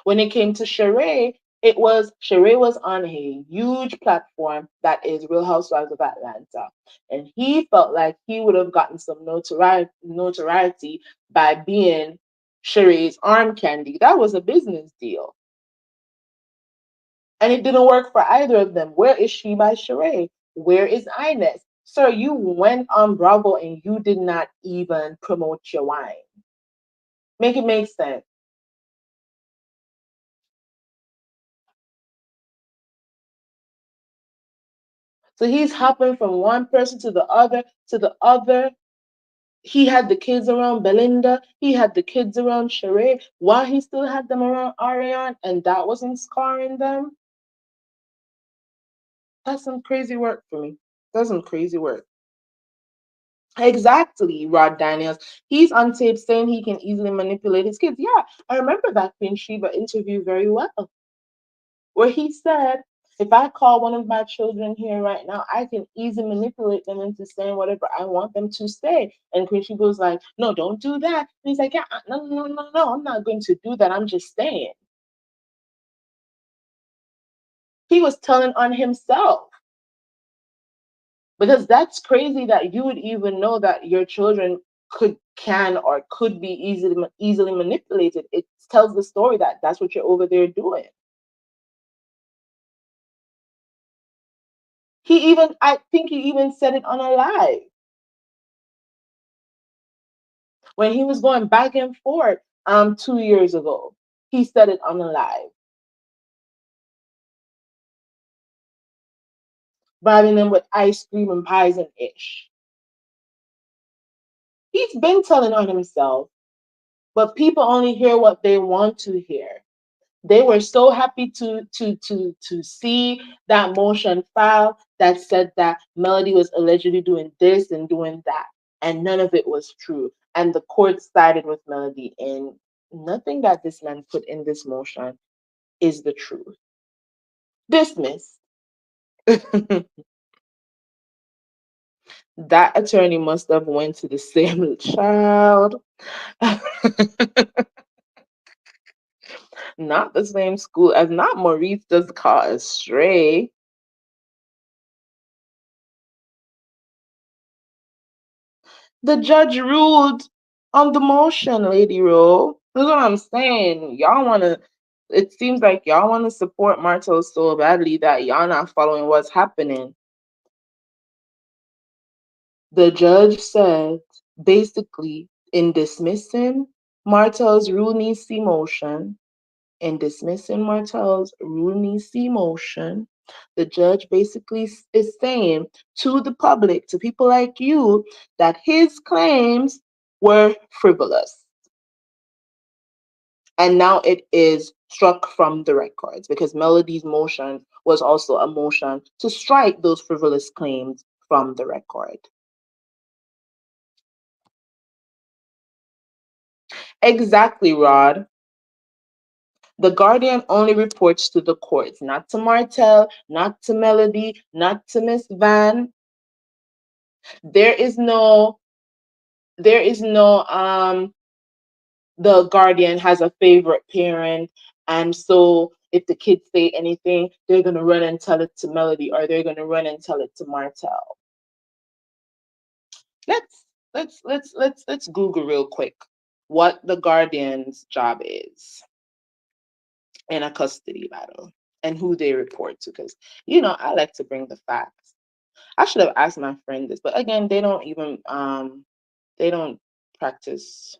When it came to Sheree, Sheree was on a huge platform that is Real Housewives of Atlanta. And he felt like he would have gotten some notoriety by being Sheree's arm candy. That was a business deal. And it didn't work for either of them. Where is She by Sheree? Where is Inez? Sir, you went on Bravo and you did not even promote your wine. Make it make sense. So he's hopping from one person to the other to the other. He had the kids around Belinda. He had the kids around Sheree. While he still had them around Ariane, and that wasn't scarring them. That's some crazy work for me. That's some crazy work. Exactly, Rod Daniels. He's on tape saying he can easily manipulate his kids. Yeah, I remember that Queen Sheba interview very well, where he said, if I call one of my children here right now, I can easily manipulate them into saying whatever I want them to say. And Queen Sheba was like, no, don't do that. And he's like, yeah, no, no, no, no, no, I'm not going to do that. I'm just saying. He was telling on himself. Because that's crazy that you would even know that your children can or could be easily manipulated. It tells the story that that's what you're over there doing. I think he even said it on a live when he was going back and forth 2 years ago. He said it on a live, bribing them with ice cream and pies and ish. He's been telling on himself, but people only hear what they want to hear. They were so happy to see that motion file that said that Melody was allegedly doing this and doing that, and none of it was true. And the court sided with Melody, and nothing that this man put in this motion is the truth. Dismissed. That attorney must have went to the same child. Not the same school as not Maurice does caught astray. The judge ruled on the motion, Lady Rowe. That's what I'm saying. It seems like y'all want to support Martel so badly that y'all not following what's happening. The judge said, basically, in dismissing Martel's Rooney C motion, the judge basically is saying to the public, to people like you, that his claims were frivolous. And now it is struck from the records because Melody's motion was also a motion to strike those frivolous claims from the record. Exactly, Rod. The Guardian only reports to the courts, not to Martel, not to Melody, not to Miss Van. There is no, the Guardian has a favorite parent, and so if the kids say anything, they're gonna run and tell it to Melody or they're gonna run and tell it to Martel. Let's Google real quick what the Guardian's job is in a custody battle and who they report to, because I like to bring the facts. I should have asked my friend this, but again, they don't practice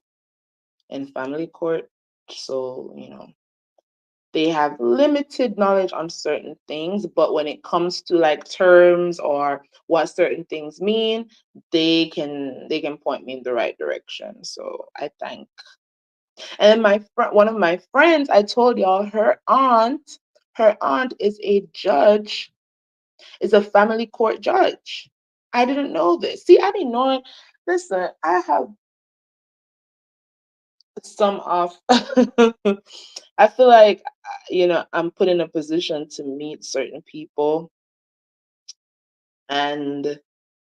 in family court, so they have limited knowledge on certain things, but when it comes to like terms or what certain things mean, they can point me in the right direction. So I thank. And one of my friends, I told y'all, her aunt is a judge, is a family court judge. I didn't know this. See, I didn't know it. Listen, I have some of I feel like I'm put in a position to meet certain people, and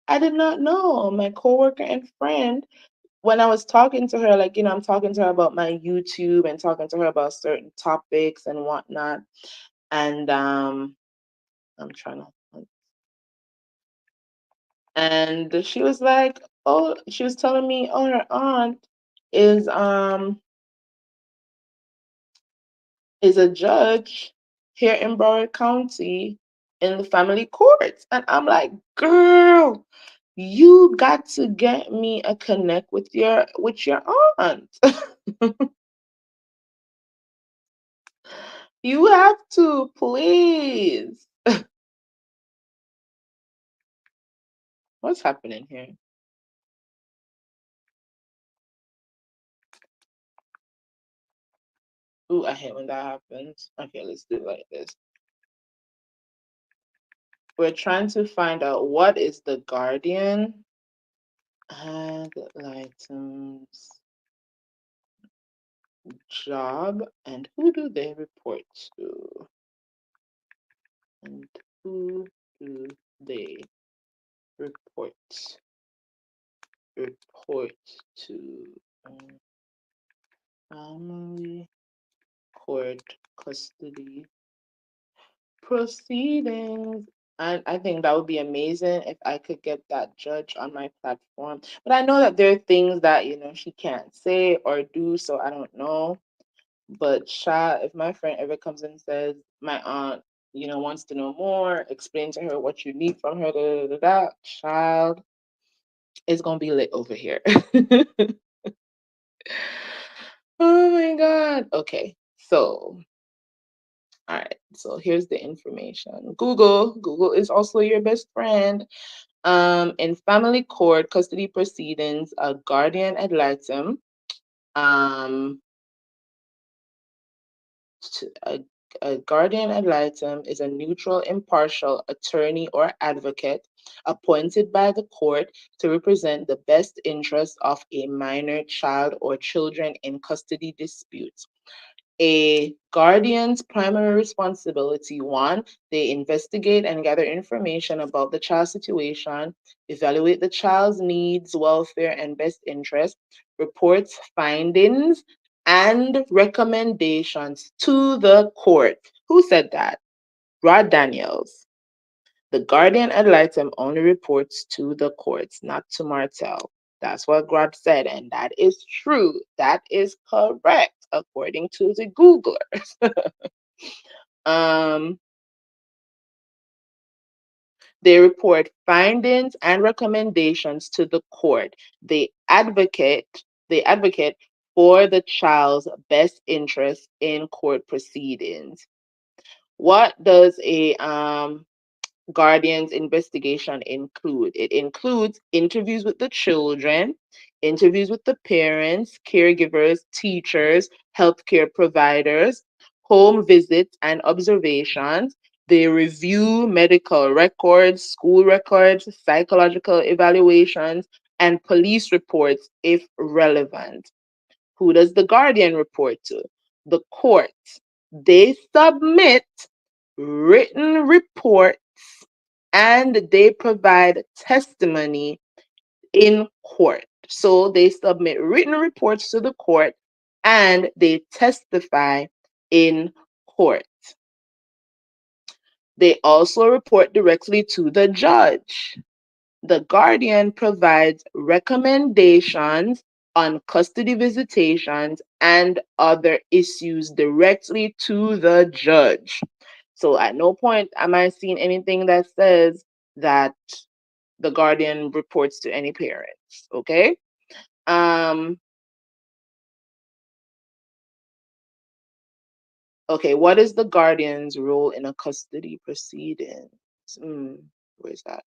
I did not know my coworker and friend, when I was talking to her, like I'm talking to her about my YouTube and talking to her about certain topics and whatnot, And I'm trying to, and she was like, oh, she was telling me, oh, her aunt is um is a judge here in Broward County in the family courts. And I'm like, girl, you got to get me a connect with your aunt. You have to, please. What's happening here? Ooh, I hate when that happens. Okay, let's do it like this. We're trying to find out what is the guardian ad litem's job and who do they report to? And who do they report report to? Family court custody proceedings. And I think that would be amazing if I could get that judge on my platform. But I know that there are things that, she can't say or do, so I don't know. But if my friend ever comes and says, my aunt, wants to know more, explain to her what you need from her, child, it's gonna be lit over here. Oh my God. Okay. So, all right. So here's the information. Google is also your best friend. In family court custody proceedings, a guardian ad litem, um, a, a guardian ad litem is a neutral, impartial attorney or advocate appointed by the court to represent the best interest of a minor child or children in custody disputes. A guardian's primary responsibility: one, they investigate and gather information about the child's situation, evaluate the child's needs, welfare, and best interest, reports findings and recommendations to the court. Who said that? Rod Daniels. The guardian ad litem only reports to the courts, not to Martell. That's what Grod said, and that is true. That is correct, according to the Googlers. um, they report findings and recommendations to the court. They advocate for the child's best interest in court proceedings. What does a Guardian's investigation include? It includes interviews with the children, interviews with the parents, caregivers, teachers, healthcare providers, home visits and observations. They review medical records, school records, psychological evaluations, and police reports if relevant. Who does the Guardian report to? The court. They submit written reports and they provide testimony in court. So they submit written reports to the court and they testify in court. They also report directly to the judge. The guardian provides recommendations on custody visitations and other issues directly to the judge. So at no point am I seeing anything that says that the guardian reports to any parents. Okay. Um, okay, what is the guardian's role in a custody proceedings? Where's that?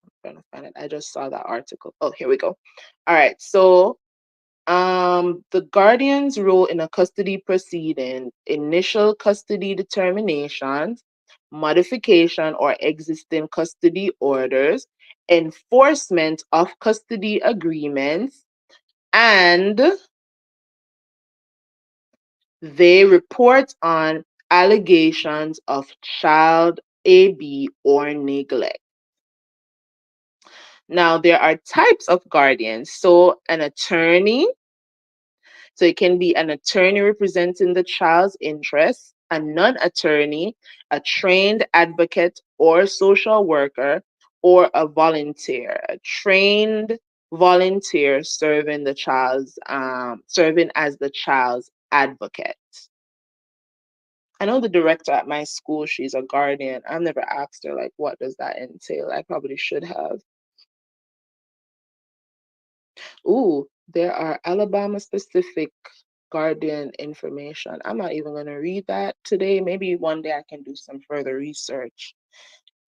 I'm trying to find it. I just saw that article. Oh, here we go. All right. So the guardian's role in a custody proceeding: initial custody determinations, modification or existing custody orders, enforcement of custody agreements, and they report on allegations of child AB or neglect. Now, there are types of guardians. So, an attorney. So, it can be an attorney representing the child's interests. a non-attorney, a trained advocate or social worker, or a volunteer, a trained volunteer serving as the child's advocate. I know the director at my school, she's a guardian. I've never asked her like what does that entail. I probably should have. Ooh, there are Alabama specific guardian information. I'm not even going to read that today. Maybe one day I can do some further research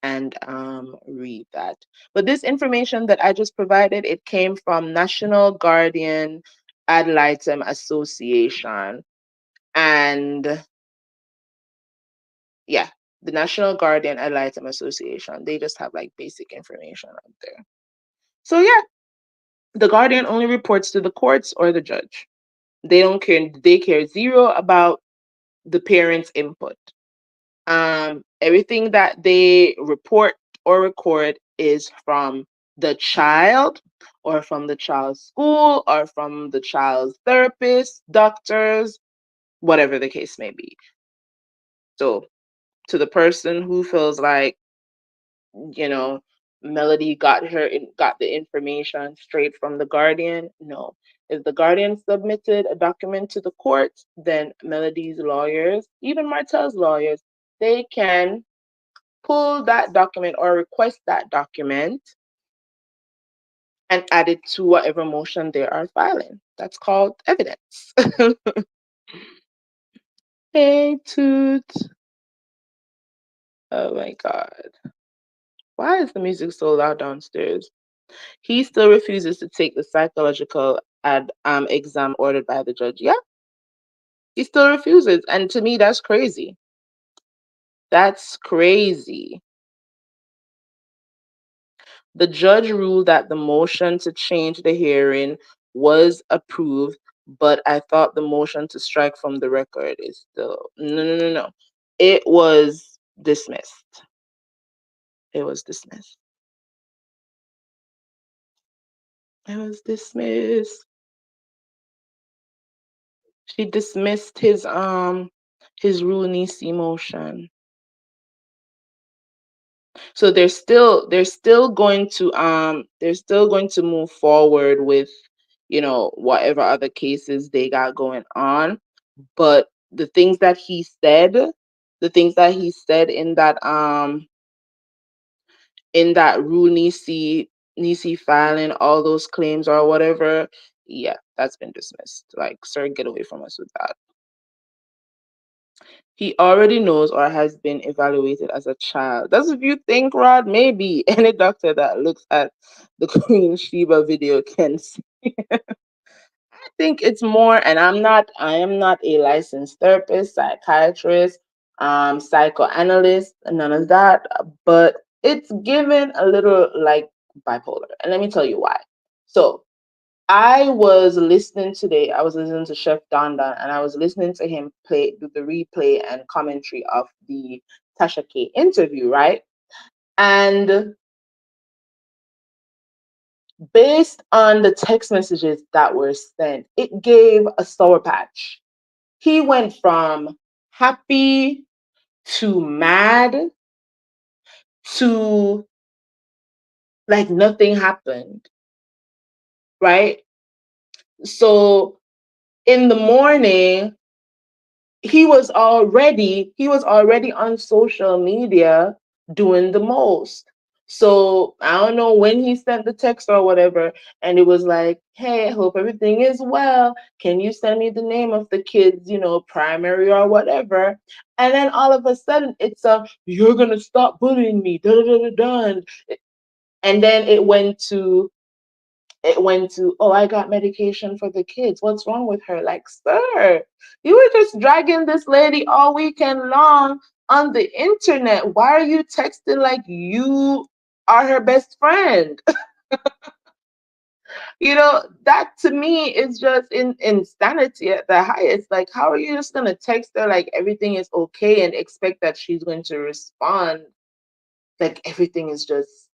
and read that. But this information that I just provided, it came from National Guardian Ad Litem Association. And yeah, the National Guardian Ad Litem Association. They just have like basic information out there. So yeah, the guardian only reports to the courts or the judge. They don't care. They care zero about the parents' input. Everything that they report or record is from the child or from the child's school or from the child's therapist, doctors, whatever the case may be. So to the person who feels like, you know, Melody got the information straight from the guardian, no. If the guardian submitted a document to the court, then Melody's lawyers, even Martel's lawyers, they can pull that document or request that document and add it to whatever motion they are filing. That's called evidence. Hey, Toot. Oh my God. Why is the music so loud downstairs? He still refuses to take the psychological exam ordered by the judge. Yeah, he still refuses. And to me, that's crazy. That's crazy. The judge ruled that the motion to change the hearing was approved, but I thought the motion to strike from the record is still no. It was dismissed. It was dismissed. It was dismissed. She dismissed his Rule Nisi motion. So they're still going to move forward with, whatever other cases they got going on. But the things that he said in that Rule Nisi filing, all those claims or whatever, yeah, that's been dismissed. Like, sir, get away from us with that. He already knows or has been evaluated as a child. That's what you think, Rod. Maybe any doctor that looks at the Queen Sheba video can see. I think it's more, and I am not a licensed therapist, psychiatrist, psychoanalyst, none of that, but it's given a little like bipolar. And let me tell you why. So I was listening today. I was listening to Chef Don Don, and I was listening to him do the replay and commentary of the Tasha K interview, right? And based on the text messages that were sent, it gave a sour patch. He went from happy to mad to like nothing happened, right? So in the morning, he was already on social media doing the most. So I don't know when he sent the text or whatever, and it was like, hey, I hope everything is well. Can you send me the name of the kids, primary or whatever? And then all of a sudden it's you're gonna stop bullying me, da da da da. And then it went to, oh, I got medication for the kids. What's wrong with her? Like, sir, you were just dragging this lady all weekend long on the internet. Why are you texting like you are her best friend? That to me is just insanity at the highest. Like, how are you just gonna text her like everything is okay and expect that she's going to respond like everything is just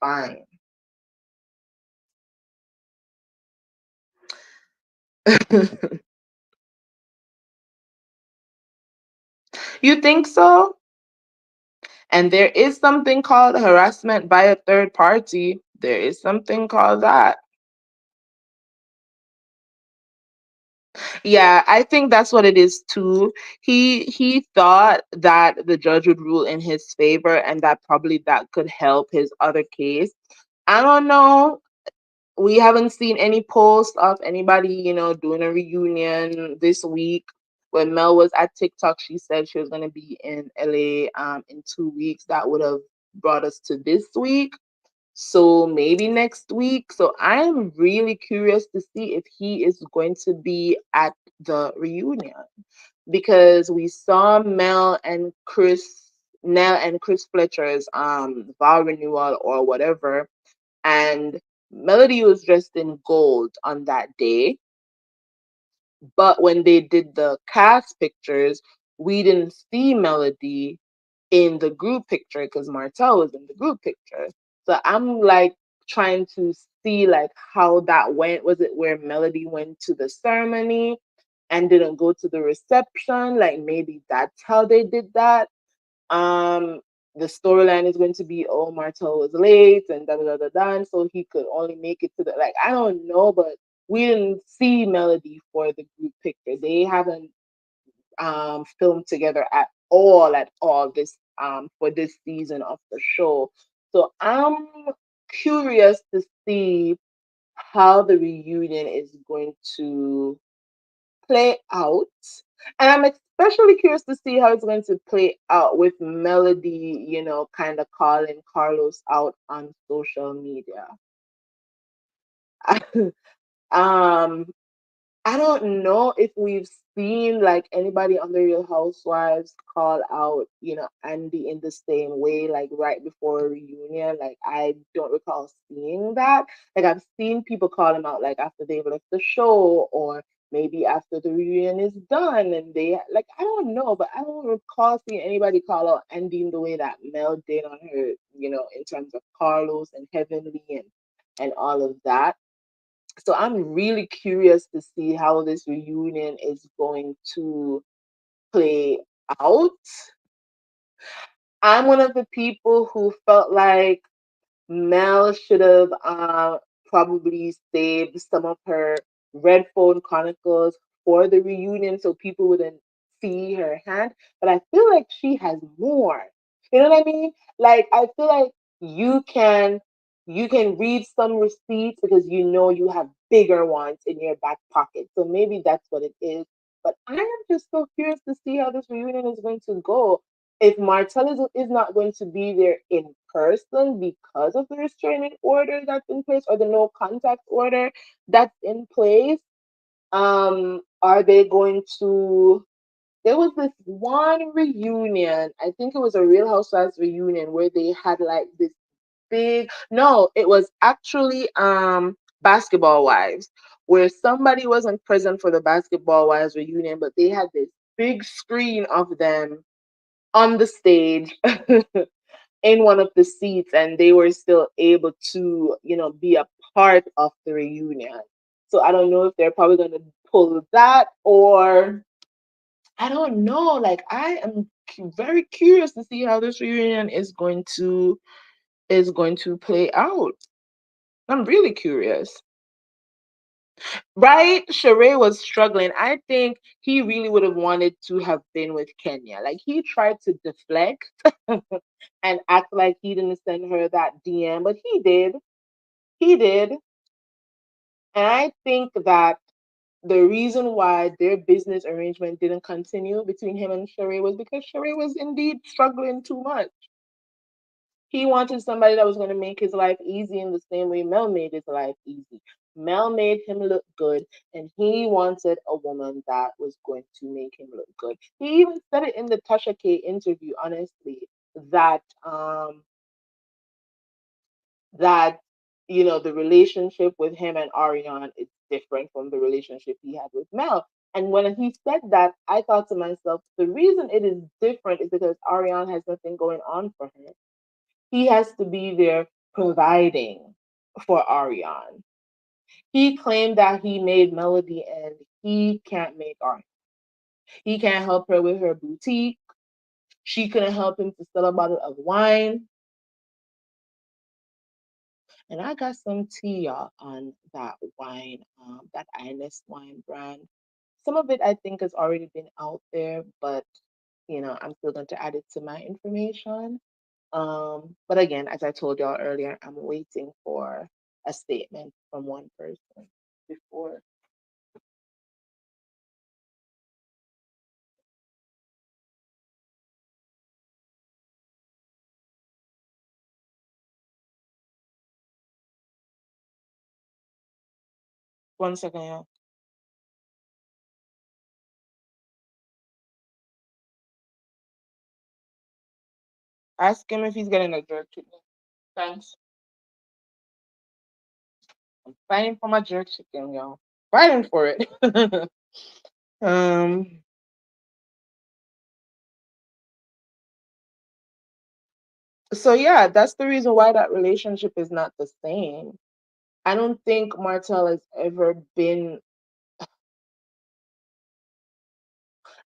fine? You think so? And there is something called harassment by a third party. There is something called that. Yeah, I think that's what it is too. He thought that the judge would rule in his favor and that probably that could help his other case. I don't know. We haven't seen any post of anybody, doing a reunion this week. When Mel was at TikTok, she said she was going to be in LA in 2 weeks. That would have brought us to this week. So maybe next week. So I am really curious to see if he is going to be at the reunion because we saw Nell and Chris Fletcher's vow renewal or whatever, and Melody was dressed in gold on that day. But when they did the cast pictures, we didn't see Melody in the group picture because Martell was in the group picture. So I'm like trying to see like how that went. Was it where Melody went to the ceremony and didn't go to the reception? Like maybe that's how they did that. Um, the storyline is going to be, oh, Martell was late and da da da da da, and so he could only make it to the, like, I don't know, but we didn't see Melody for the group picture. They haven't filmed together at all this for this season of the show. So I'm curious to see how the reunion is going to play out. And I'm especially curious to see how it's going to play out with Melody, kind of calling Carlos out on social media. um, I don't know if we've seen like anybody on the Real Housewives call out, Andy in the same way, like right before a reunion. Like I don't recall seeing that. Like I've seen people call him out like after they've left the show or maybe after the reunion is done and they like I don't know, but I don't recall seeing anybody call out Andy in the way that Mel did on her, in terms of Carlos and Heavenly and all of that. So I'm really curious to see how this reunion is going to play out. I'm one of the people who felt like Mel should have probably saved some of her Red Phone Chronicles for the reunion so people wouldn't see her hand. But I feel like she has more. You know what I mean? Like I feel like you can you can read some receipts because you have bigger ones in your back pocket. So maybe that's what it is. But I am just so curious to see how this reunion is going to go if Martell is not going to be there in person because of the restraining order that's in place or the no contact order that's in place, are they going to? There was this one reunion, I think it was a Real Housewives reunion where they had like this big, no, it was actually Basketball Wives, where somebody wasn't present for the Basketball Wives reunion, but they had this big screen of them on the stage in one of the seats and they were still able to be a part of the reunion. So I don't know if they're probably going to pull that or I don't know. Like I am very curious to see how this reunion is going to play out. I'm really curious. Right? Sheree was struggling. I think he really would have wanted to have been with Kenya. Like he tried to deflect and act like he didn't send her that DM, but he did. He did. And I think that the reason why their business arrangement didn't continue between him and Sheree was because Sheree was indeed struggling too much. He wanted somebody that was going to make his life easy in the same way Mel made his life easy. Mel made him look good, and he wanted a woman that was going to make him look good. He even said it in the Tasha K interview, honestly, that that the relationship with him and Ariane is different from the relationship he had with Mel. And when he said that, I thought to myself, the reason it is different is because Ariane has nothing going on for him. He has to be there providing for Ariane. He claimed that he made Melody and he can't make Ariane. He can't help her with her boutique. She couldn't help him to sell a bottle of wine. And I got some tea, y'all, on that wine, that Ines wine brand. Some of it I think has already been out there, but I'm still going to add it to my information. But again, as I told y'all earlier, I'm waiting for a statement from one person before. 1 second, y'all. Ask him if he's getting a jerk chicken. Thanks. I'm fighting for my jerk chicken, y'all. Fighting for it. um. So yeah, that's the reason why that relationship is not the same. I don't think Martell has ever been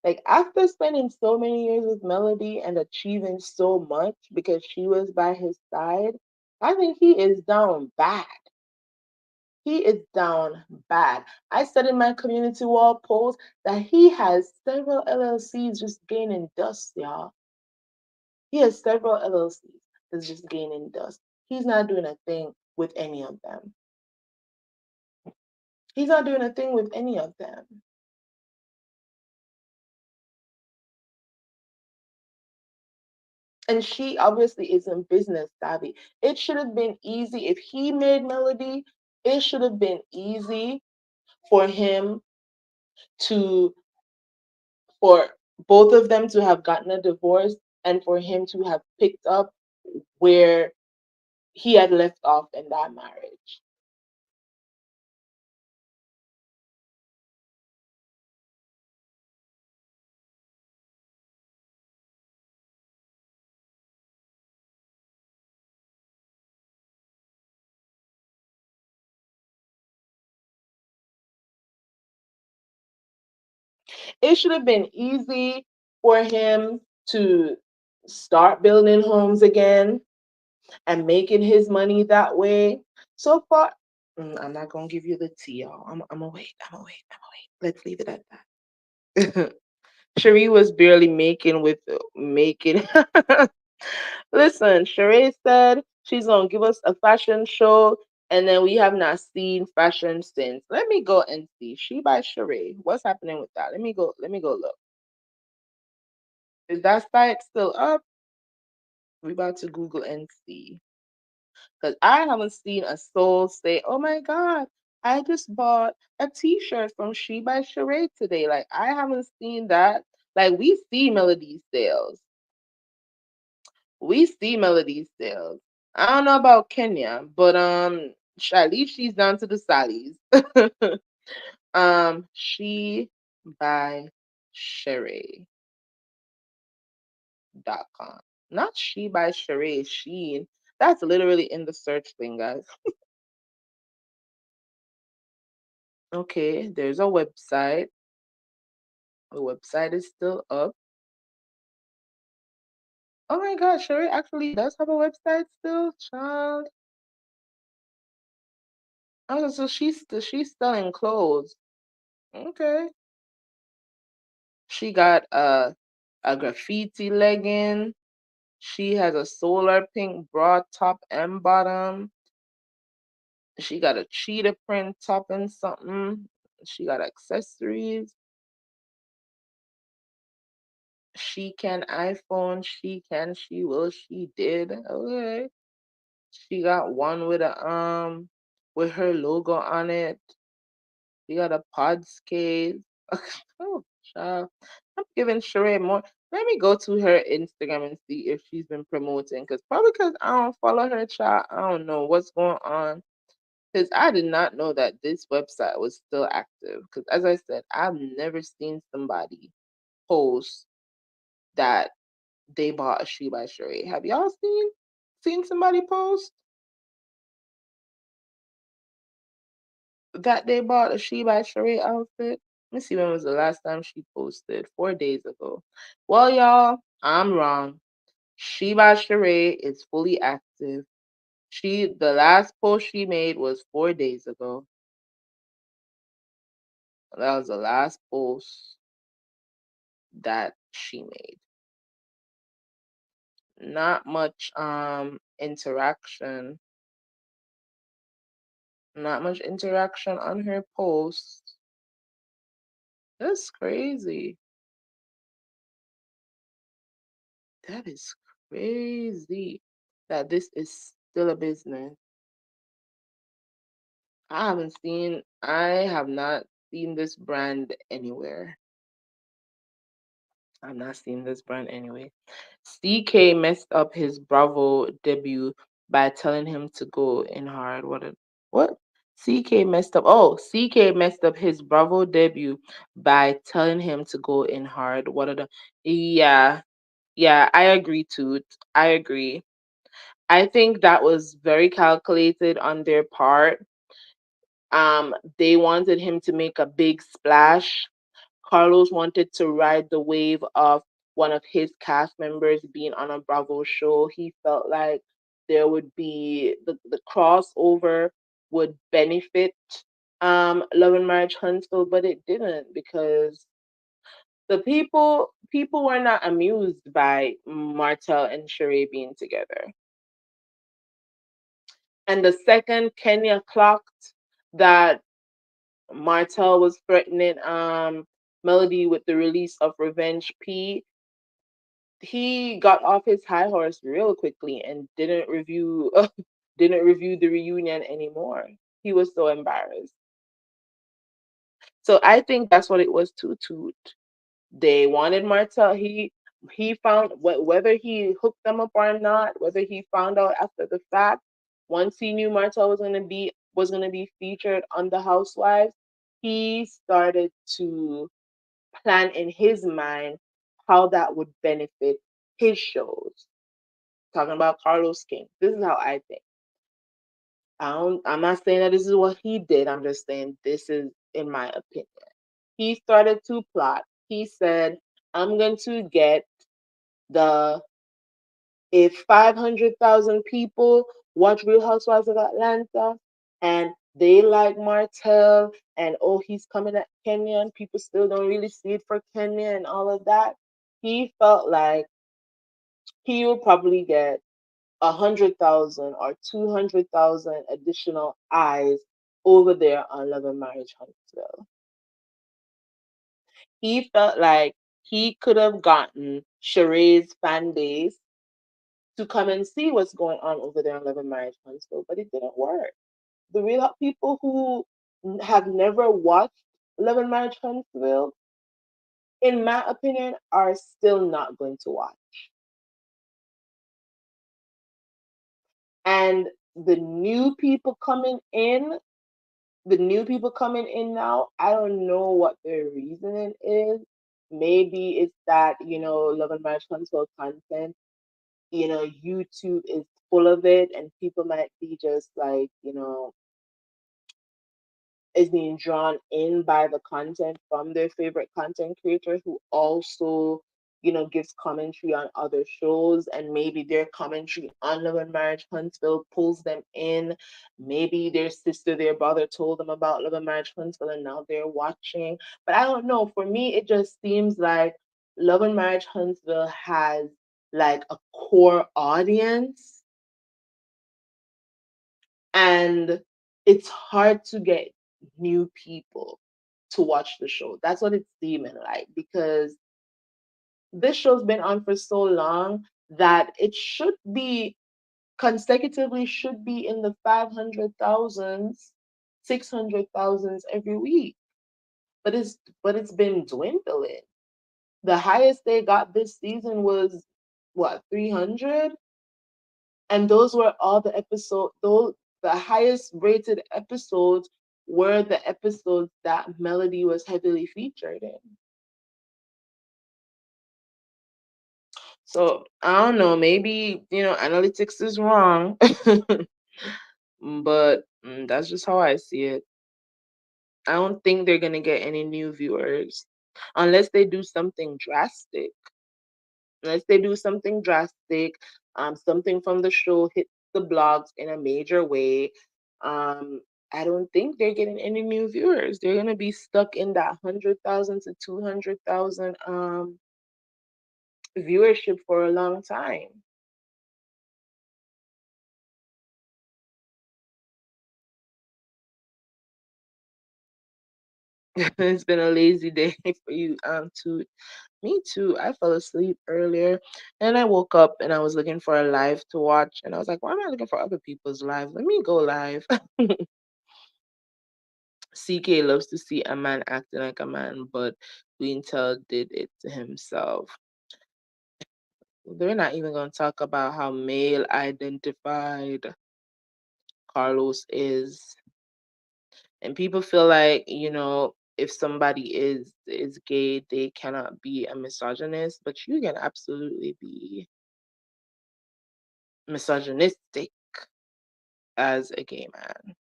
like after spending so many years with Melody and achieving so much because she was by his side. I think he is down bad. He is down bad. I said in my community wall post that he has several LLCs just gaining dust, y'all. He has several LLCs that's just gaining dust. He's not doing a thing with any of them. He's not doing a thing with any of them. And she obviously isn't business savvy. It should have been easy if he made Melody. It should have been easy for him to, for both of them to have gotten a divorce and for him to have picked up where he had left off in that marriage. It should have been easy for him to start building homes again and making his money that way. So far, I'm not gonna give you the tea, y'all. I'm gonna wait. I'm gonna wait. I'm gonna wait. Let's leave it at that. Cherie was barely making. Listen, Cherie said she's gonna give us a fashion show, and then we have not seen fashion since. Let me go and see. She by Cherie. What's happening with that? Let me go. Let me go look. Is that site still up? We about to Google and see. Because I haven't seen a soul say, oh my God, I just bought a t-shirt from She by Sheree today. Like, I haven't seen that. Like, we see Melody sales. We see Melody sales. I don't know about Kenya, but at least she's down to the Sallies. She by Sheree.com. Not She by Sheree, Sheen. That's literally in the search thing, guys. Okay, there's a website. The website is still up. Oh my gosh, Sherry actually does have a website still, child. Oh, so she's selling clothes. Okay. She got a graffiti legging. She has a solar pink bra top and bottom. She got a cheetah print top and something. She got accessories. She can iPhone. She can. She will. She did. Okay. She got one with her logo on it. She got a pod skate. Oh, child. I'm giving Sheree more. Let me go to her Instagram and see if she's been promoting. Cause probably because I don't follow her, child. I don't know what's going on. Because I did not know that this website was still active. Because as I said, I've never seen somebody post that they bought a She by Sheree. Have y'all seen somebody post that they bought a She by Sheree outfit? Let me see when was the last time she posted. 4 days ago. Well, y'all, I'm wrong. Sheba Sheree is fully active. The last post she made was 4 days ago. That was the last post that she made. Not much interaction. Not much interaction on her post. That's crazy. That is crazy that this is still a business. I have not seen this brand anywhere. I'm not seeing this brand anyway. CK messed up his Bravo debut by telling him to go in hard. What? CK messed up. Oh, CK messed up his Bravo debut by telling him to go in hard. What are the? Yeah, yeah. I agree too. I agree. I think that was very calculated on their part. They wanted him to make a big splash. Carlos wanted to ride the wave of one of his cast members being on a Bravo show. He felt like there would be the crossover would benefit Love and Marriage Huntsville, but it didn't because the people were not amused by Martell and Sheree being together. And the second Kenya clocked that Martell was threatening Melody with the release of Revenge P, he got off his high horse real quickly and didn't review didn't review the reunion anymore. He was so embarrassed. So I think that's what it was too. They wanted Martell. He found whether he hooked them up or not, whether he found out after the fact. Once he knew Martell was gonna be featured on The Housewives, he started to plan in his mind how that would benefit his shows. Talking about Carlos King. This is how I think. I'm not saying that this is what he did. I'm just saying this is in my opinion. He started to plot. He said, I'm going to get the if 500,000 people watch Real Housewives of Atlanta and they like Martell and oh he's coming at Kenya and people still don't really see it for Kenya and all of that, he felt like he will probably get 100,000 or 200,000 additional eyes over there on Love and Marriage Huntsville. He felt like he could have gotten Sheree's fan base to come and see what's going on over there on Love and Marriage Huntsville, but it didn't work. The real people who have never watched Love and Marriage Huntsville, in my opinion, are still not going to watch. And the new people coming in, the new people coming in now, I don't know what their reasoning is. Maybe it's that, Love and Marriage Huntsville content, YouTube is full of it and people might be just like, is being drawn in by the content from their favorite content creator who also, gives commentary on other shows, and maybe their commentary on Love and Marriage Huntsville pulls them in. Maybe their sister, their brother told them about Love and Marriage Huntsville and now they're watching. But I don't know. For me, it just seems like Love and Marriage Huntsville has like a core audience, and it's hard to get new people to watch the show. That's what it's seeming like because this show's been on for so long that it should be consecutively should be in the 500,000s, 600,000s every week. But it's been dwindling. The highest they got this season was what, 300? And those were all the episodes. Those the highest rated episodes were the episodes that Melody was heavily featured in. So I don't know, maybe analytics is wrong, but that's just how I see it. I don't think they're gonna get any new viewers unless they do something drastic. Unless they do something drastic, something from the show hits the blogs in a major way, um, I don't think they're getting any new viewers. They're gonna be stuck in that 100,000 to 200,000 viewership for a long time. It's been a lazy day for you, too. Me too. I fell asleep earlier and I woke up and I was looking for a live to watch and I was like, why am I looking for other people's live? Let me go live. CK loves to see a man acting like a man, but Quintel did it to himself. They're not even going to talk about how male identified Carlos is. And people feel like, if somebody is gay, they cannot be a misogynist, but you can absolutely be misogynistic as a gay man.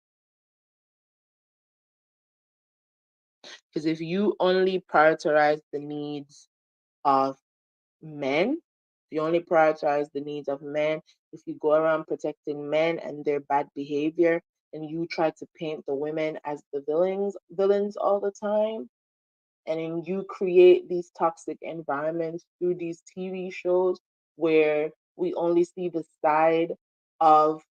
Because if you only prioritize the needs of men, if you only prioritize the needs of men, if you go around protecting men and their bad behavior, and you try to paint the women as the villains all the time, and then you create these toxic environments through these TV shows where we only see the side of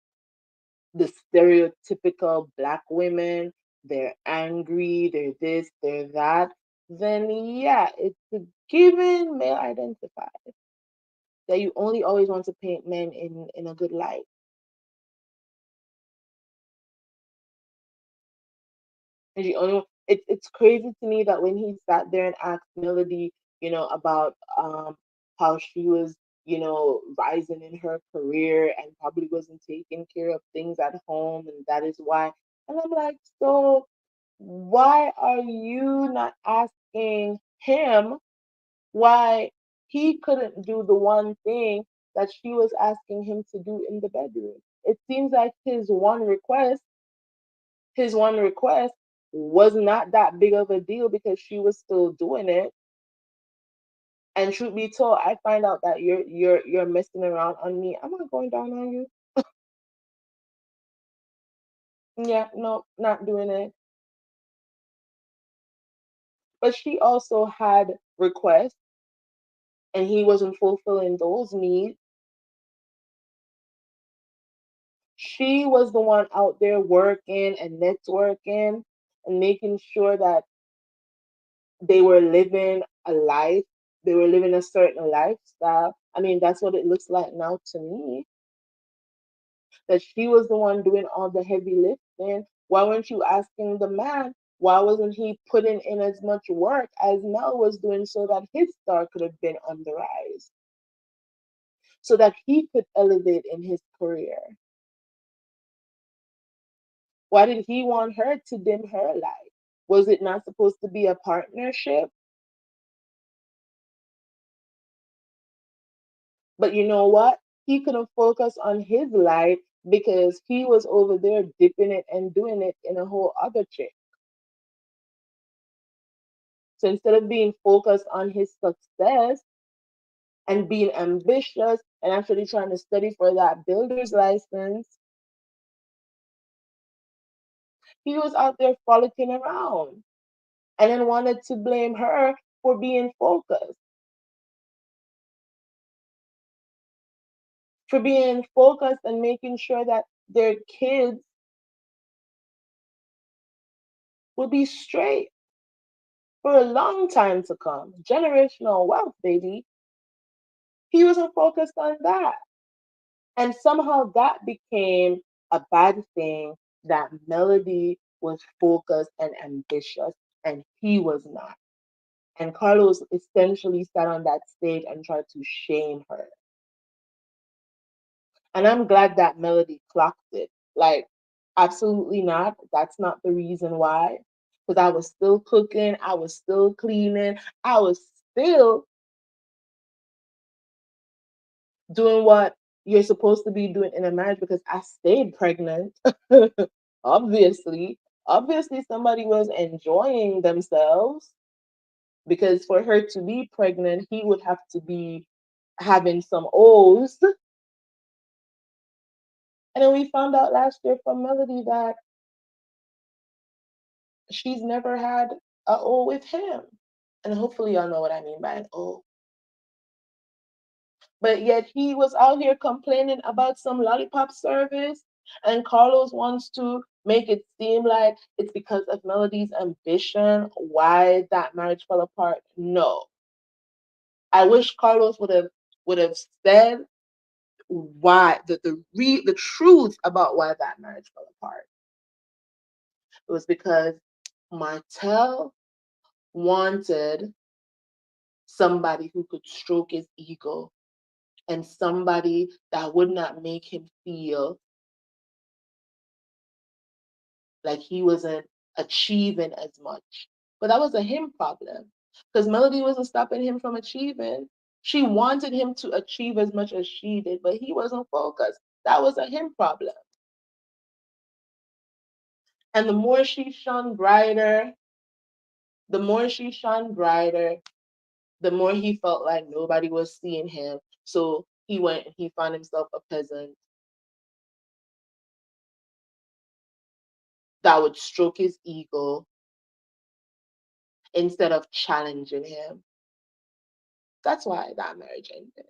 the stereotypical black women, they're angry, they're this, they're that, then yeah, it's a given male identified that you only always want to paint men in a good light. And you only it's crazy to me that when he sat there and asked Melody, about how she was, rising in her career and probably wasn't taking care of things at home and that is why. And I'm like, so why are you not asking him why he couldn't do the one thing that she was asking him to do in the bedroom? It seems like his one request was not that big of a deal because she was still doing it. And truth be told, I find out that you're messing around on me. I'm not going down on you. Yeah, no, not doing it. But she also had requests and he wasn't fulfilling those needs. She was the one out there working and networking and making sure that they were living a life, they were living a certain lifestyle. I mean, that's what it looks like now to me, that she was the one doing all the heavy lifting. Why weren't you asking the man? Why wasn't he putting in as much work as Mel was doing so that his star could have been on the rise, so that he could elevate in his career? Why did he want her to dim her light? Was it not supposed to be a partnership? But you know what? He couldn't focus on his life because he was over there dipping it and doing it in a whole other chick. So instead of being focused on his success and being ambitious and actually trying to study for that builder's license, he was out there frolicking around and then wanted to blame her for being focused, for being focused and making sure that their kids will be straight for a long time to come. Generational wealth, baby. He wasn't focused on that. And somehow that became a bad thing, that Melody was focused and ambitious and he was not. And Carlos essentially sat on that stage and tried to shame her. And I'm glad that Melody clocked it. Like, absolutely not. That's not the reason why. Because I was still cooking, I was still cleaning, I was still doing what you're supposed to be doing in a marriage because I stayed pregnant. Obviously. Obviously, somebody was enjoying themselves because for her to be pregnant, he would have to be having some O's. And then we found out last year from Melody that she's never had a O with him. And hopefully y'all know what I mean by an O. But yet he was out here complaining about some lollipop service, and Carlos wants to make it seem like it's because of Melody's ambition why that marriage fell apart. No. I wish Carlos would have said why the truth about why that marriage fell apart. It was because Martel wanted somebody who could stroke his ego and somebody that would not make him feel like he wasn't achieving as much. But that was a him problem because Melody wasn't stopping him from achieving. She wanted him to achieve as much as she did, but he wasn't focused. That was a him problem. And the more she shone brighter, the more he felt like nobody was seeing him. So he went and he found himself a peasant that would stroke his ego instead of challenging him. That's why that marriage ended.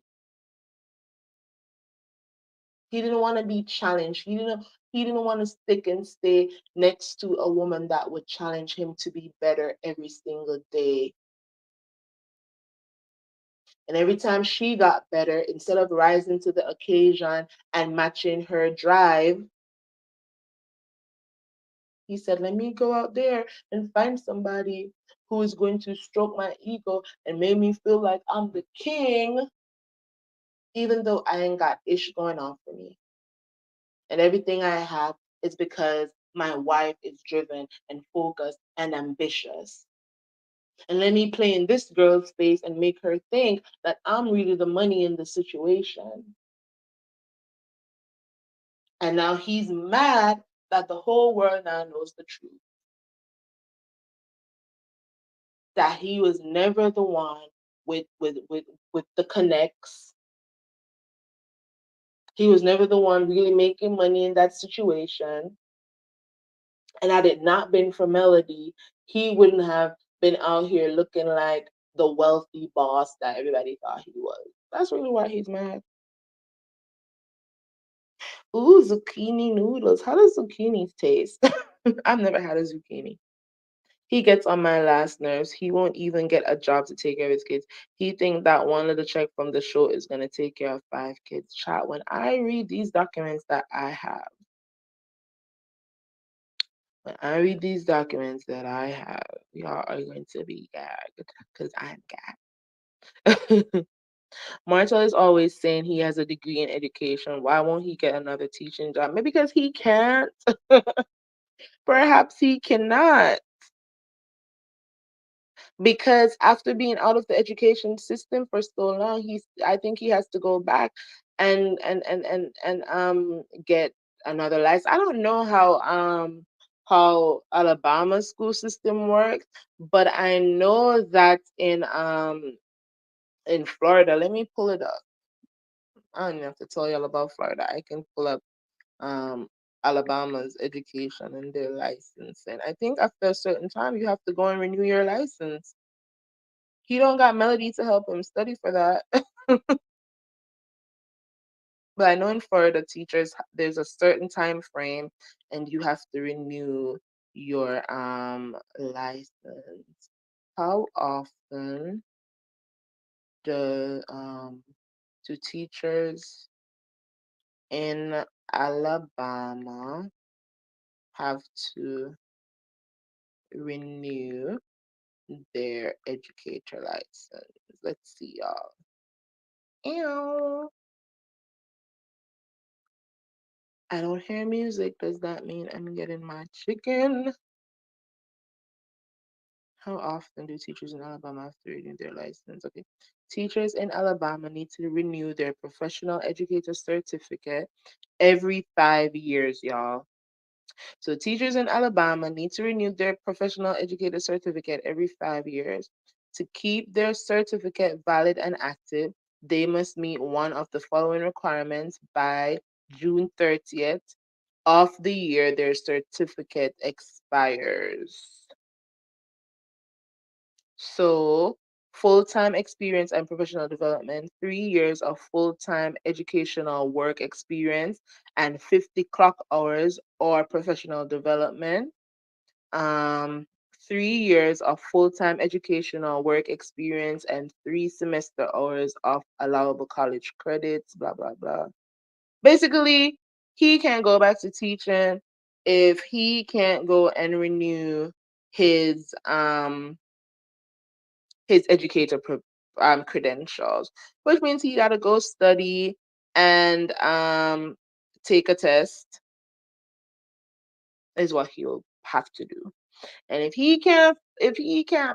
He didn't want to be challenged. He didn't want to stick and stay next to a woman that would challenge him to be better every single day. And every time she got better, instead of rising to the occasion and matching her drive, he said, let me go out there and find somebody who is going to stroke my ego and make me feel like I'm the king, even though I ain't got ish going on for me. And everything I have is because my wife is driven and focused and ambitious. And let me play in this girl's face and make her think that I'm really the money in the situation. And now he's mad that the whole world now knows the truth. That he was never the one with the connects. He was never the one really making money in that situation. And had it not been for Melody, he wouldn't have been out here looking like the wealthy boss that everybody thought he was. That's really why he's mad. Ooh, zucchini noodles. How does zucchini taste? I've never had a zucchini. He gets on my last nerves. He won't even get a job to take care of his kids. He thinks that one little check from the show is gonna take care of 5 kids. Chat. When I read these documents that I have, when I read these documents that I have, y'all are going to be gagged because I'm gagged. Martel is always saying he has a degree in education. Why won't he get another teaching job? Maybe because he can't. Perhaps he cannot. Because after being out of the education system for so long, I think he has to go back and get another license. I don't know how Alabama's school system works, but I know that in Florida, let me pull it up. I don't even have to tell y'all about Florida. I can pull up um Alabama's education and their license. And I think after a certain time you have to go and renew your license. He don't got Melody to help him study for that. But I know in Florida teachers there's a certain time frame and you have to renew your license. How often do teachers in Alabama have to renew their educator license? Let's see, y'all. Ew. I don't hear music. Does that mean I'm getting my chicken? How often do teachers in Alabama have to renew their license? Okay. Teachers in Alabama need to renew their professional educator certificate every 5 years, y'all. So teachers in Alabama need to renew their professional educator certificate every 5 years. To keep their certificate valid and active, they must meet one of the following requirements by June 30th of the year their certificate expires. So, full-time experience and professional development, 3 years of full-time educational work experience and 50 clock hours or professional development. Um, 3 years of full-time educational work experience and 3 semester hours of allowable college credits, blah, blah, blah. Basically, he can't go back to teaching if he can't go and renew his educator credentials, which means he got to go study and take a test is what he'll have to do. And if he can't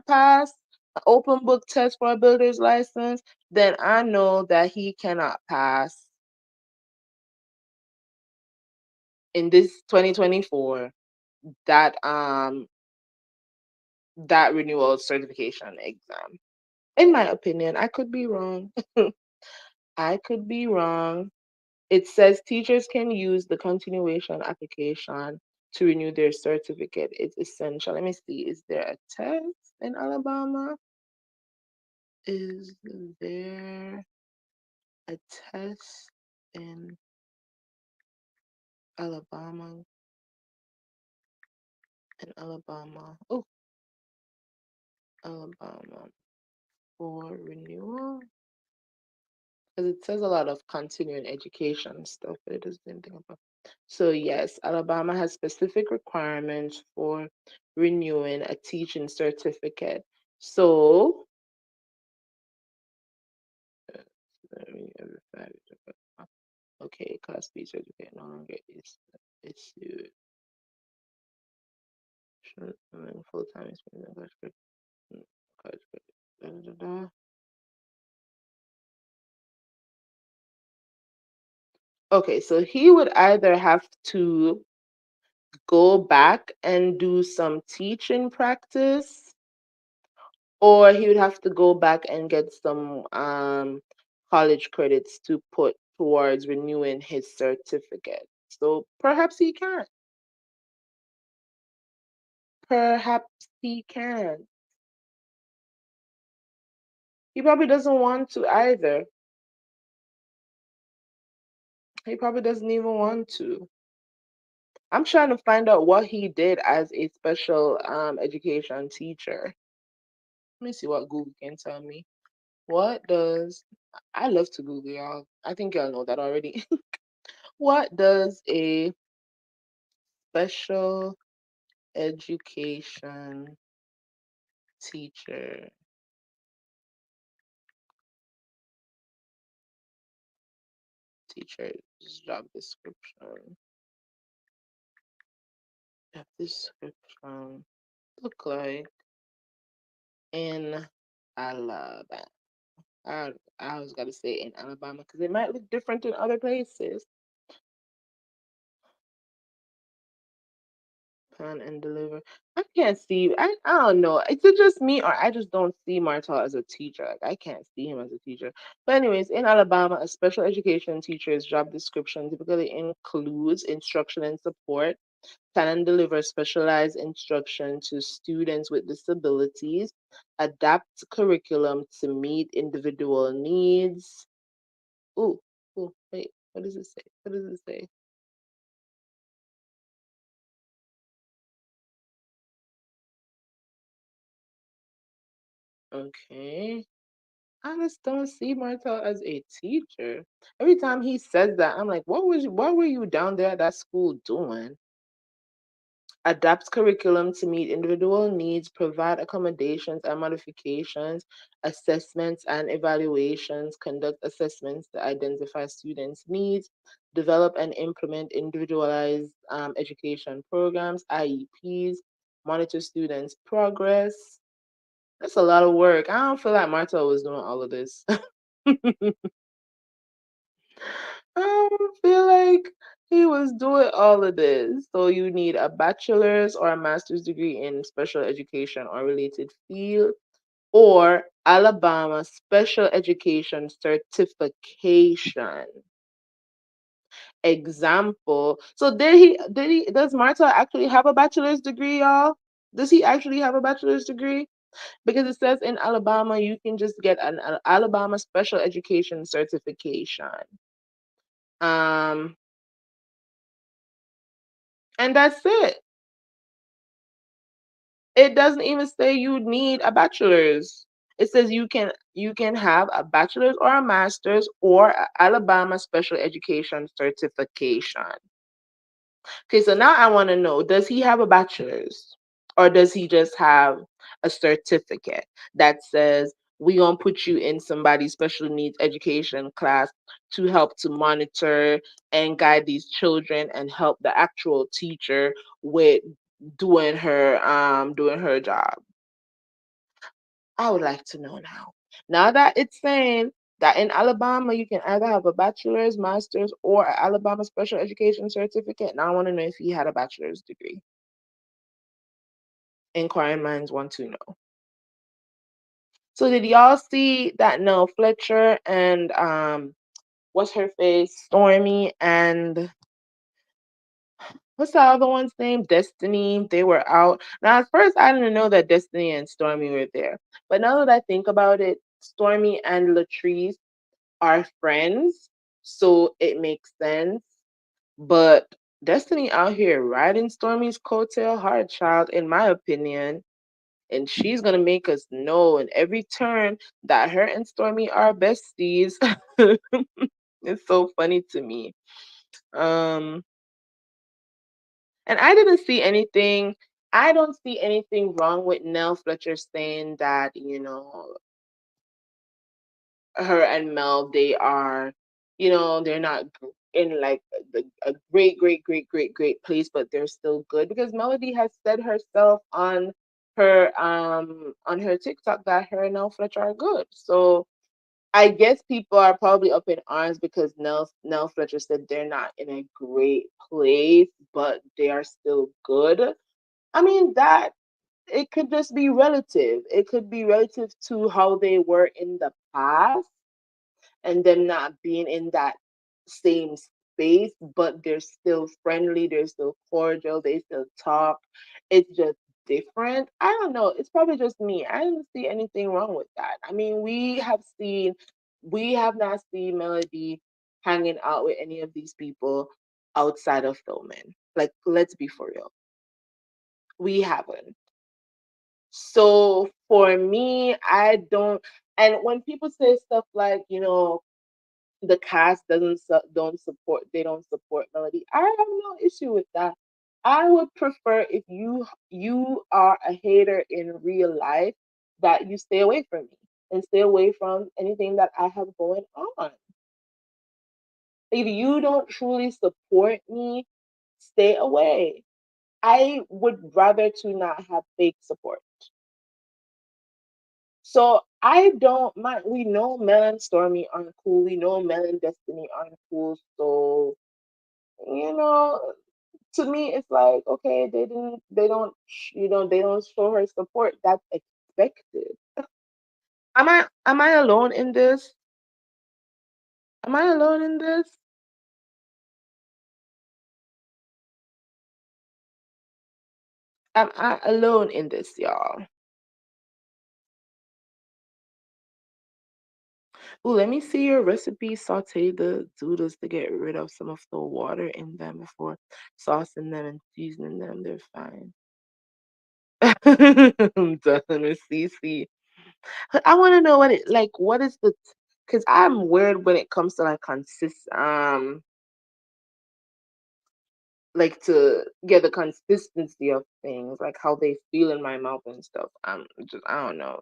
pass an open book test for a builder's license, then I know that he cannot pass in this 2024 that that renewal certification exam. In my opinion, I could be wrong. I could be wrong. It says teachers can use the continuation application to renew their certificate. It's essential. Let me see. Is there a test in Alabama? Is there a test in Alabama? In Alabama. Oh, Alabama for renewal? Because it says a lot of continuing education stuff, but it doesn't say anything about. So yes, Alabama has specific requirements for renewing a teaching certificate. So okay, Class B certificate no longer is issued. Full time experience. Okay, so he would either have to go back and do some teaching practice, or he would have to go back and get some college credits to put towards renewing his certificate. So perhaps he can. Perhaps he can. He probably doesn't want to either. He probably doesn't even want to. I'm trying to find out what he did as a special education teacher. Let me see what Google can tell me. What does I love to Google, y'all. I think y'all know that already. What does a special education teacher teacher's job description look like in Alabama? I was gonna say in Alabama because it might look different in other places. Plan and deliver. I can't see. I don't know. Is it just me or I just don't see Martel as a teacher? Like I can't see him as a teacher. But anyways, in Alabama, a special education teacher's job description typically includes instruction and support, plan and deliver specialized instruction to students with disabilities, adapt curriculum to meet individual needs. Ooh, ooh, wait, what does it say? What does it say? Okay. I just don't see Martel as a teacher. Every time he says that, I'm like, what were you down there at that school doing? Adapt curriculum to meet individual needs, provide accommodations and modifications, assessments and evaluations, conduct assessments to identify students' needs, develop and implement individualized education programs, IEPs, monitor students' progress. That's a lot of work. I don't feel like Martel was doing all of this. I don't feel like he was doing all of this. So you need a bachelor's or a master's degree in special education or related field. or Alabama special education certification. Example. So does Marta actually have a bachelor's degree, y'all? Does he actually have a bachelor's degree? Because it says in Alabama you can just get an Alabama special education certification. Um, and that's it. It doesn't even say you need a bachelor's. It says you can have a bachelor's or a master's or a Alabama special education certification. Okay, so now I want to know, does he have a bachelor's or does he just have a certificate that says we gonna put you in somebody's special needs education class to help to monitor and guide these children and help the actual teacher with doing her job. I would like to know now. Now that it's saying that in Alabama you can either have a bachelor's, master's, or an Alabama special education certificate. Now I want to know if he had a bachelor's degree. Inquiring minds want to know. So did y'all see that Nell Fletcher and what's her face? Stormy and what's the other one's name? Destiny. They were out. Now at first I didn't know that Destiny and Stormy were there. But now that I think about it, Stormy and Latrice are friends, so it makes sense. But Destiny out here riding Stormy's coattail hard, child, in my opinion. And she's gonna make us know in every turn that her and Stormy are besties. It's so funny to me. Um, and I don't see anything wrong with Nell Fletcher saying that, her and Mel, they are, they're not in like a great, great, great, great, great place, but they're still good because Melody has said herself on her TikTok that her and Nell Fletcher are good. So I guess people are probably up in arms because Nell Fletcher said they're not in a great place, but they are still good. I mean that it could just be relative. It could be relative to how they were in the past and them not being in that same space, but they're still friendly, they're still cordial, they still talk. It's just different. I don't know. It's probably just me. I didn't see anything wrong with that. I mean, we have not seen Melody hanging out with any of these people outside of filming. Like, let's be for real. We haven't. So for me, I don't. And when people say stuff like, the cast don't support Melody. I have no issue with that. I would prefer if you are a hater in real life that you stay away from me and stay away from anything that I have going on. If you don't truly support me, stay away. I would rather to not have fake support. So I don't mind. We know Mel and Stormy aren't cool. We know Mel and Destiny aren't cool. So you know, to me, it's like, okay, they don't show her support. That's expected. Am I alone in this? Am I alone in this? Am I alone in this, y'all? Ooh, let me see your recipe. Saute the zoodles to get rid of some of the water in them before saucing them and seasoning them. They're fine. I'm done with CC. I want to know what is because I'm weird when it comes to like like to get the consistency of things, like how they feel in my mouth and stuff. I don't know.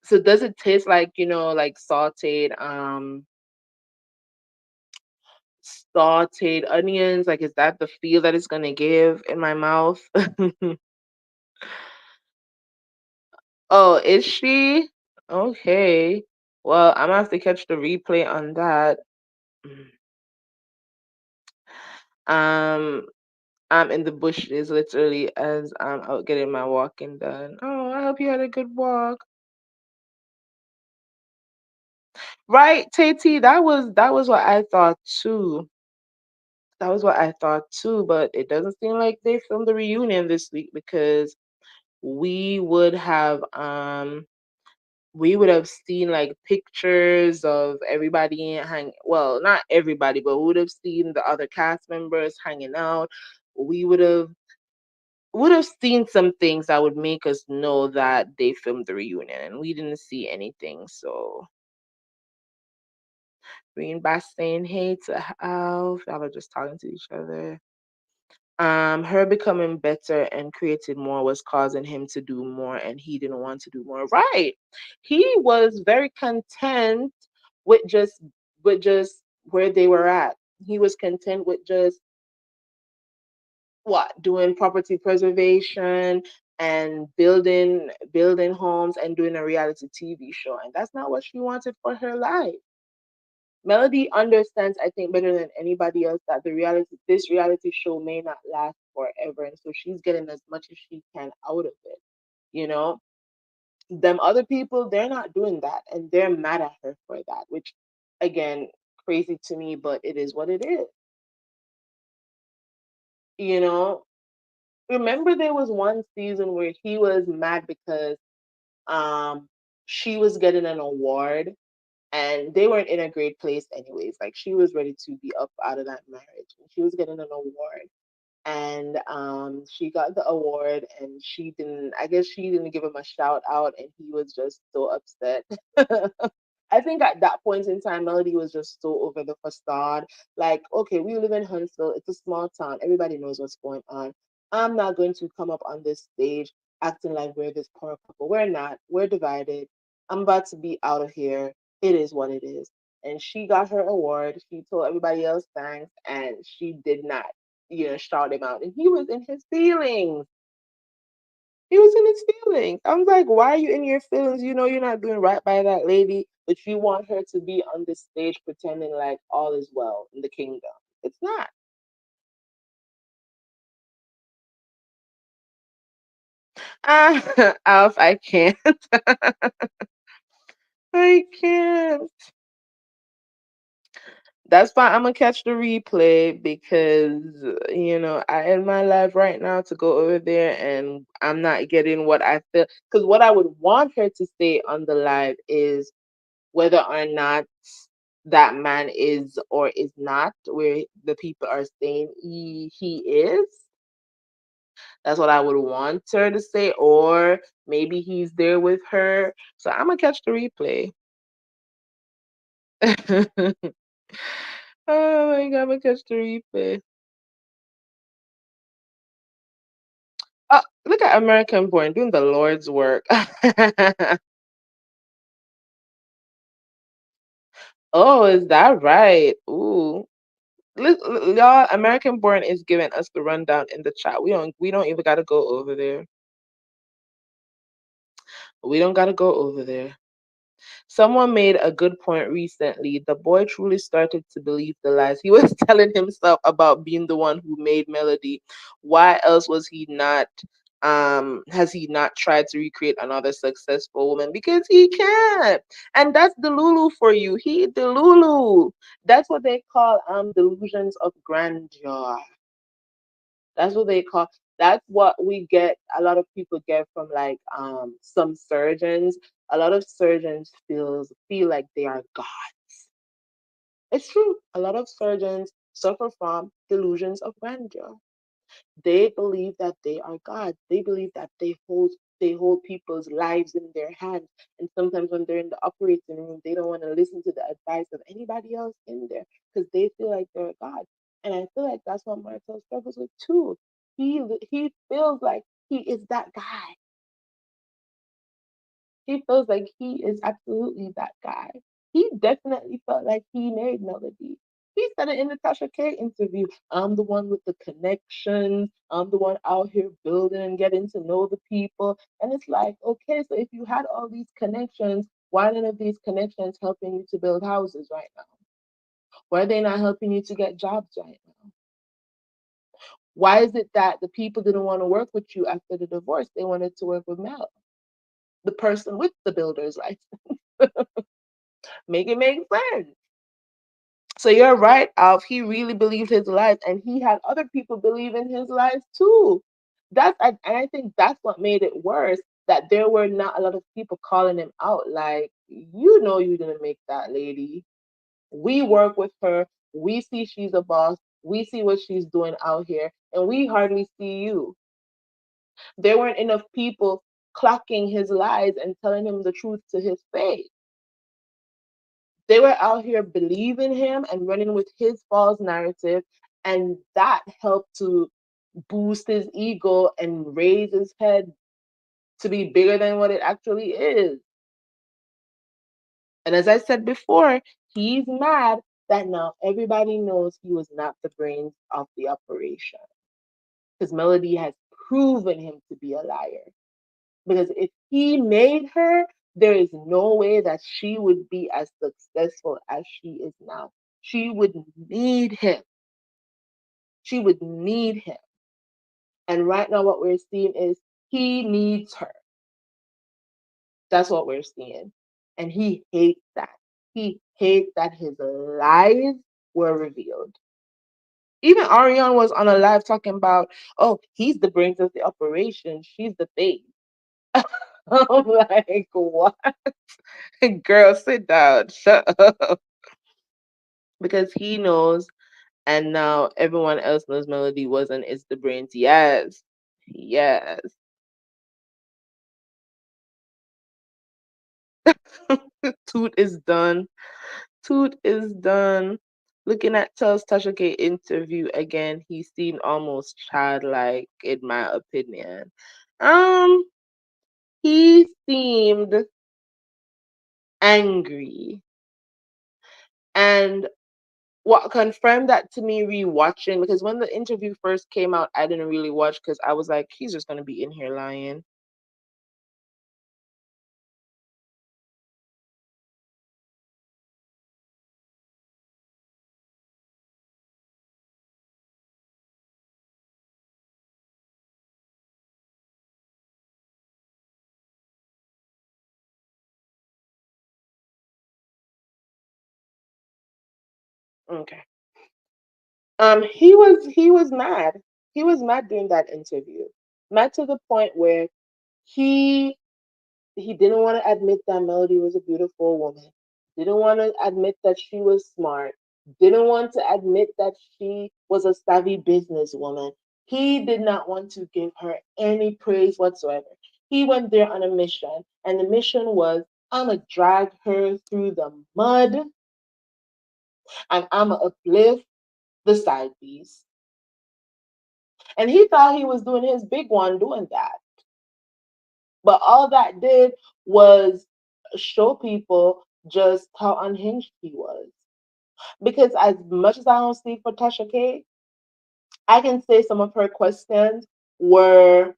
So does it taste like, like sauteed onions? Like is that the feel that it's gonna give in my mouth? Oh, is she? Okay. Well, I'm gonna have to catch the replay on that. Mm. Um I'm in the bushes literally as I'm out getting my walking done. Oh, I hope you had a good walk. Right, Tati, that was what I thought too. That was what I thought too, but it doesn't seem like they filmed the reunion this week because we would have we would have seen like pictures of everybody hang well, not everybody, but we would have seen the other cast members hanging out. We would have seen some things that would make us know that they filmed the reunion, and we didn't see anything. So Green by saying hey to Alf, y'all are just talking to each other. Her becoming better and creating more was causing him to do more, and he didn't want to do more. Right. He was very content with just where they were at. He was content with just what doing property preservation and building homes and doing a reality TV show, and that's not what she wanted for her life. Melody understands, I think, better than anybody else that this reality show may not last forever, and so she's getting as much as she can out of it. You know, them other people, they're not doing that, and they're mad at her for that, which, again, crazy to me, but it is what it is. You know, remember there was one season where he was mad because um she was getting an award and they weren't in a great place anyways. Like she was ready to be up out of that marriage and she was getting an award and she got the award and she didn't, I guess she didn't give him a shout out and he was just so upset. I think at that point in time, Melody was just so over the facade. Like, okay, we live in Huntsville. It's a small town. Everybody knows what's going on. I'm not going to come up on this stage acting like we're this power couple. We're not. We're divided. I'm about to be out of here. It is what it is. And she got her award. She told everybody else thanks, and she did not, shout him out. And he was in his feelings. He was in his feelings. I was like, why are you in your feelings? You know you're not doing right by that lady, but you want her to be on this stage pretending like all is well in the kingdom. It's not. Alf, I can't. I can't. That's why I'm gonna catch the replay because I end my life right now to go over there and I'm not getting what I feel. Because what I would want her to say on the live is whether or not that man is or is not where the people are saying he is. That's what I would want her to say, or maybe he's there with her. So I'm gonna catch the replay. Oh my god, I'm gonna catch the replay. Oh, look at American Born doing the Lord's work. Oh, is that right? Ooh. Y'all, American Born is giving us the rundown in the chat. We don't even gotta go over there. We don't gotta go over there. Someone made a good point recently. The boy truly started to believe the lies he was telling himself about being the one who made Melody. Why else was he not has he not tried to recreate another successful woman? Because he can't. And that's the Lulu for you. He the Lulu. That's what they call delusions of grandeur. That's what they call. That's what we get. A lot of people get from like some surgeons. A lot of surgeons feel like they are gods. It's true. A lot of surgeons suffer from delusions of grandeur. They believe that they are God. They believe that they hold people's lives in their hands. And sometimes when they're in the operating room, they don't want to listen to the advice of anybody else in there because they feel like they're God. And I feel like that's what Martel struggles with too. He feels like he is that guy. He feels like he is absolutely that guy. He definitely felt like he made Melody. He said it in the Tasha K interview. I'm the one with the connections. I'm the one out here building and getting to know the people. And it's like, okay, so if you had all these connections, why none of these connections helping you to build houses right now? Why are they not helping you to get jobs right now? Why is it that the people didn't want to work with you after the divorce? They wanted to work with Mel, the person with the builder's license. Make it make sense. So you're right, Alf. He really believed his lies, and he had other people believe in his lies too. And I think that's what made it worse. That there were not a lot of people calling him out. Like, you know, you didn't make that lady. We work with her. We see she's a boss. We see what she's doing out here, and we hardly see you. There weren't enough people clocking his lies and telling him the truth to his face. They were out here believing him and running with his false narrative, and that helped to boost his ego and raise his head to be bigger than what it actually is. And as I said before, he's mad that now everybody knows he was not the brains of the operation. Because Melody has proven him to be a liar. Because if he made her, there is no way that she would be as successful as she is now. She would need him. She would need him. And right now, what we're seeing is he needs her. That's what we're seeing. And he hates that. He hates that his lies were revealed. Even Ariane was on a live talking about, oh, he's the brains of the operation. She's the face. I'm like, what? Girl, sit down. Shut up. Because he knows, and now everyone else knows Melody wasn't. It's the brains. Yes. Yes. Toot is done. Toot is done. Looking at Tells Tasha K interview again, he seemed almost childlike, in my opinion. Um, he seemed angry. And what confirmed that to me rewatching, because when the interview first came out, I didn't really watch because I was like, he's just gonna be in here lying. Okay. He was mad. He was mad during that interview. Mad to the point where he he didn't want to admit that Melody was a beautiful woman. Didn't want to admit that she was smart. Didn't want to admit that she was a savvy businesswoman. He did not want to give her any praise whatsoever. He went there on a mission, and the mission was, I'm going to drag her through the mud, and I'm going to uplift the side piece. And he thought he was doing his big one doing that. But all that did was show people just how unhinged he was. Because as much as I don't speak for Tasha K, I can say some of her questions were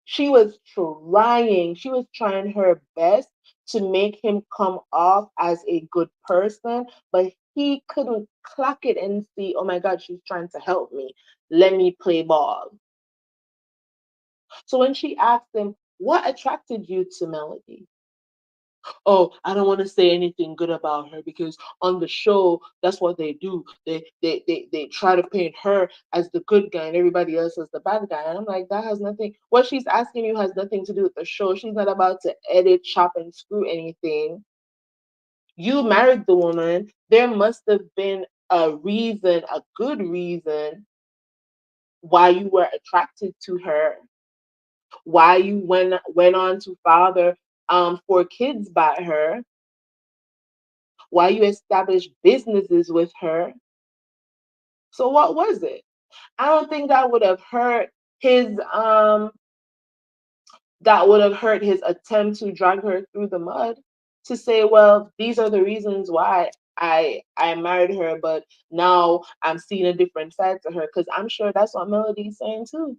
she was trying her best to make him come off as a good person, but he couldn't clock it and see, oh my God, she's trying to help me. Let me play ball. So when she asked him, what attracted you to Melody? Oh, I don't want to say anything good about her because on the show, that's what they do. They try to paint her as the good guy and everybody else as the bad guy. And I'm like, that has nothing. What she's asking you has nothing to do with the show. She's not about to edit, chop, and screw anything. You married the woman. There must have been a reason, a good reason, why you were attracted to her, why you went on to father 4 kids by her, why you established businesses with her. So what was it? I don't think his um that would have hurt his attempt to drag her through the mud to say, well, these are the reasons why I married her, but now I'm seeing a different side to her, because I'm sure that's what Melody's saying too.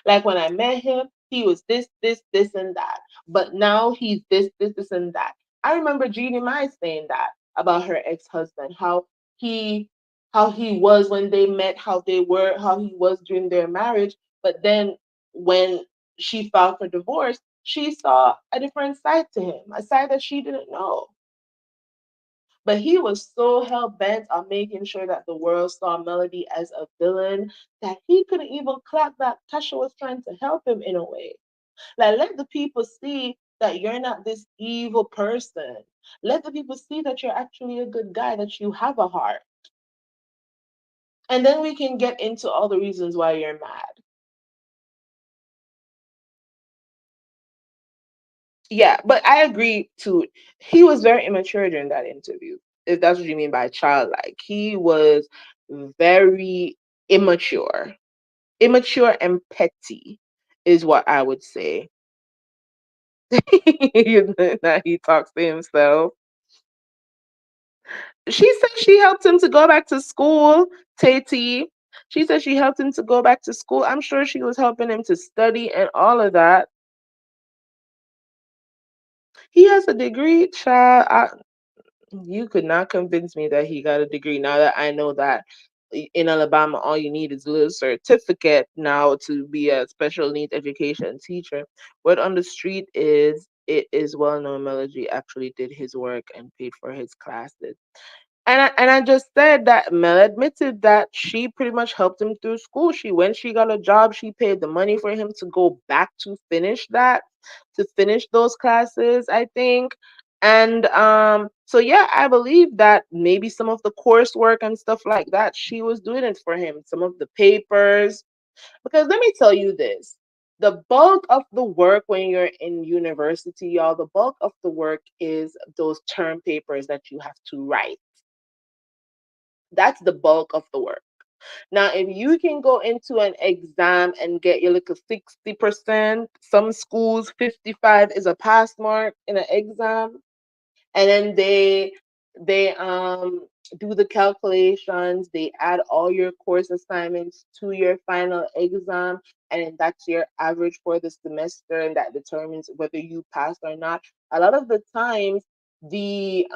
Like when I met him, he was this, and that. But now he's this, and that. I remember Jeannie Mai saying that about her ex-husband, how he how he was when they met, how they were, how he was during their marriage. But then when she filed for divorce, she saw a different side to him, a side that she didn't know. But he was so hell bent on making sure that the world saw Melody as a villain that he couldn't even clock that Tasha was trying to help him in a way. Like, let the people see that you're not this evil person. Let the people see that you're actually a good guy, that you have a heart. And then we can get into all the reasons why you're mad. Yeah, but I agree too. He was very immature during that interview, if that's what you mean by childlike. He was very immature. Immature and petty is what I would say. That he talks to himself. She said she helped him to go back to school, Tati. She said she helped him to go back to school. I'm sure she was helping him to study and all of that. He has a degree, child. You could not convince me that he got a degree. Now that I know that in Alabama, all you need is a little certificate now to be a special needs education teacher. Word on the street is it is well known Melody actually did his work and paid for his classes. And I just said that Mel admitted that she pretty much helped him through school. She when she got a job, she paid the money for him to go back to finish that, to finish those classes, I think. And so yeah, I believe that maybe some of the coursework and stuff like that, she was doing it for him. Some of the papers. Because let me tell you this. The bulk of the work when you're in university, y'all, the bulk of the work is those term papers that you have to write. That's the bulk of the work. Now, if you can go into an exam and get your like a 60%, some schools 55 is a pass mark in an exam, and then they do the calculations, they add all your course assignments to your final exam, and then that's your average for the semester, and that determines whether you pass or not. A lot of the times the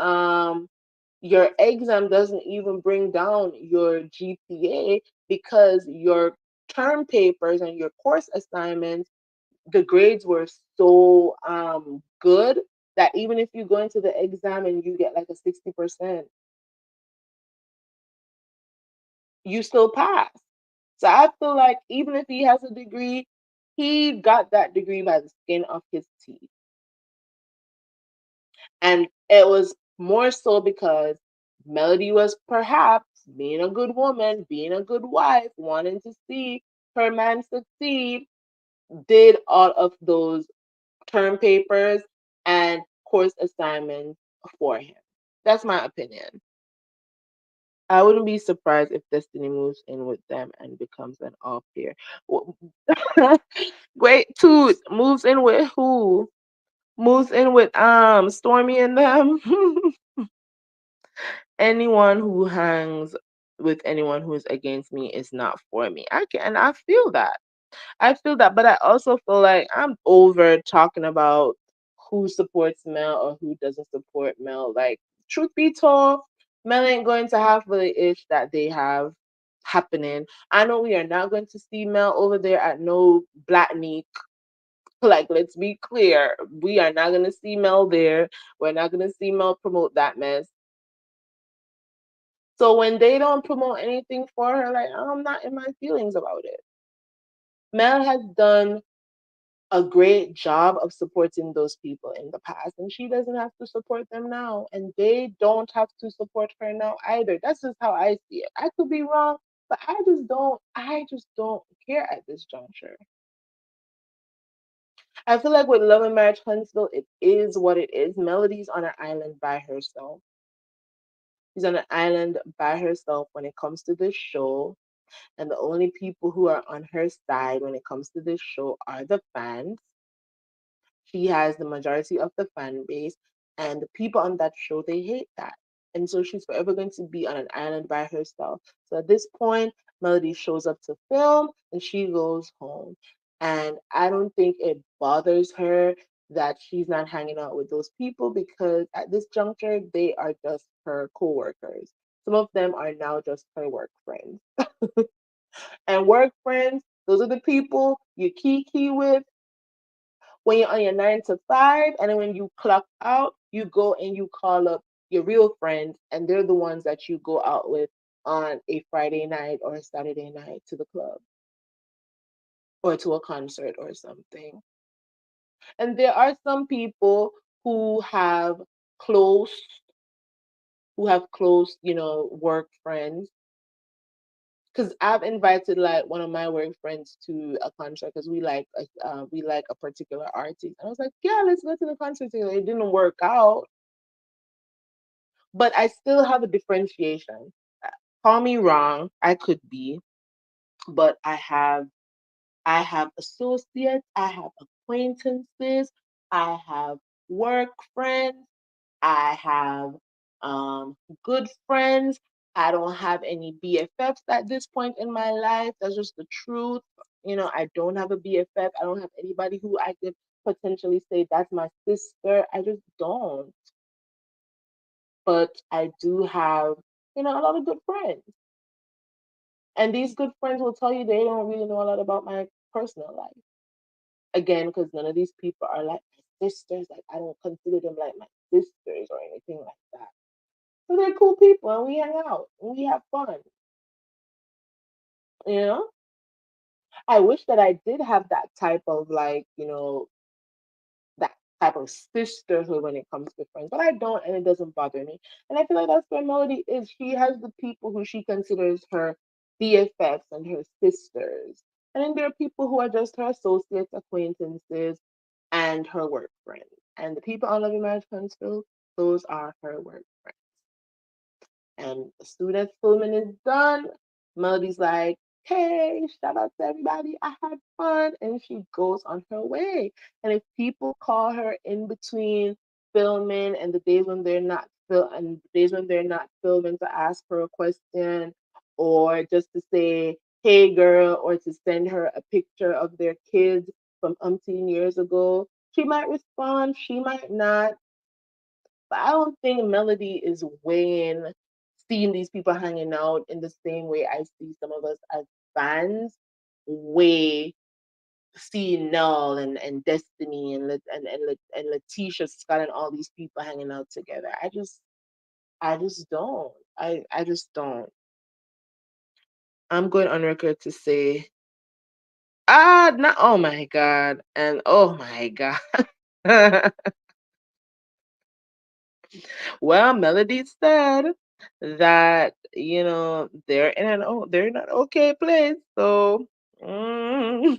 your exam doesn't even bring down your GPA because your term papers and your course assignments, the grades were so good that even if you go into the exam and you get like a 60%, you still pass. So I feel like even if he has a degree, he got that degree by the skin of his teeth. And it was more so because Melody was perhaps being a good woman, being a good wife, wanting to see her man succeed, did all of those term papers and course assignments for him. That's my opinion. I wouldn't be surprised if Destiny moves in with them and becomes an all pair. Wait, Toot moves in with who? Moves in with Stormy and them. Anyone who hangs with anyone who is against me is not for me. I can, and I feel that. I feel that, but I also feel like I'm over talking about who supports Mel or who doesn't support Mel. Like, truth be told, Mel ain't going to have the ish that they have happening. I know we are not going to see Mel over there at no Black Meek. Like, let's be clear. We are not going to see Mel there. We're not going to see Mel promote that mess. So when they don't promote anything for her, like, I'm not in my feelings about it. Mel has done a great job of supporting those people in the past, and she doesn't have to support them now, and they don't have to support her now either. That's just how I see it. I could be wrong, but I just don't care at this juncture. I feel like with Love and Marriage Huntsville, it is what it is. Melody's on an island by herself. She's on an island by herself when it comes to this show, and the only people who are on her side when it comes to this show are the fans. She has the majority of the fan base, and the people on that show, they hate that. And so she's forever going to be on an island by herself. So at this point, Melody shows up to film and she goes home. And I don't think it bothers her that she's not hanging out with those people because at this juncture, they are just her coworkers. Some of them are now just her work friends. And work friends, those are the people you kiki with when you're on your 9 to 5, and then when you clock out, you go and you call up your real friends, and they're the ones that you go out with on a Friday night or a Saturday night to the club or to a concert or something. And there are some people who have close, work friends. Because I've invited like one of my work friends to a concert because we like a particular artist, and I was like, yeah, let's go to the concert together. It didn't work out, but I still have a differentiation. Call me wrong, I could be, but I have associates, I have acquaintances, I have work friends, I have good friends. I don't have any BFFs at this point in my life. That's just the truth. I don't have a BFF. I don't have anybody who I could potentially say that's my sister. I just don't. But I do have, a lot of good friends. And these good friends will tell you they don't really know a lot about my personal life. Again, because none of these people are like my sisters. Like, I don't consider them like my sisters or anything like that. So they're cool people and we hang out and we have fun. You know? I wish that I did have that type of that type of sisterhood when it comes to friends, but I don't, and it doesn't bother me. And I feel like that's where Melody is. She has the people who she considers her BFFs and her sisters. And then there are people who are just her associates, acquaintances, and her work friends. And the people on Loving Marriage Huntsville, those are her work friends. And as soon as filming is done, Melody's like, hey, shout out to everybody. I had fun. And she goes on her way. And if people call her in between filming and the days when they're not filming to ask her a question or just to say, hey girl, or to send her a picture of their kids from umpteen years ago, she might respond, she might not. But I don't think Melody is weighing seeing these people hanging out in the same way I see some of us as fans weigh seeing Null and Destiny and Letitia Scott and all these people hanging out together. I just don't. I just don't. I'm going on record to say, not oh my god and oh my god. Well, Melody said that they're in an okay place. So, mm,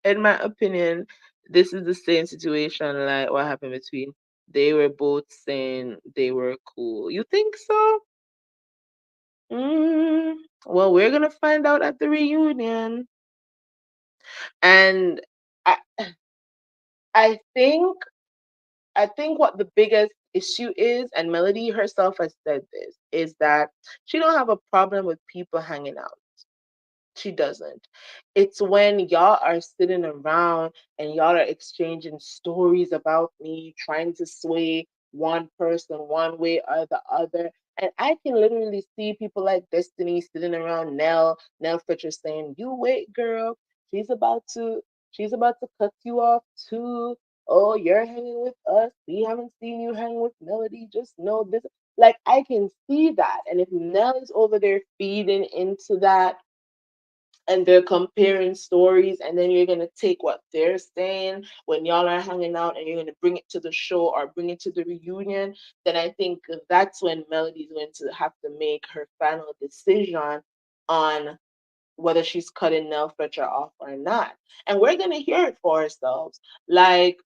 in my opinion, this is the same situation like what happened between. They were both saying they were cool. You think so? Mm, well, we're gonna find out at the reunion, and I, I think I think what the biggest issue is, and Melody herself has said this, is that she don't have a problem with people hanging out. She doesn't. It's when y'all are sitting around and y'all are exchanging stories about me, trying to sway one person one way or the other. And I can literally see people like Destiny sitting around Nell Fletcher saying, you wait, girl, she's about to she's about to cut you off too. Oh, you're hanging with us. We haven't seen you hang with Melody. Just know this. Like I can see that. And if Nell is over there feeding into that and they're comparing stories, and then you're going to take what they're saying when y'all are hanging out and you're going to bring it to the show or bring it to the reunion, then I think that's when Melody's going to have to make her final decision on whether she's cutting Nell Fletcher off or not. And we're going to hear it for ourselves. Like,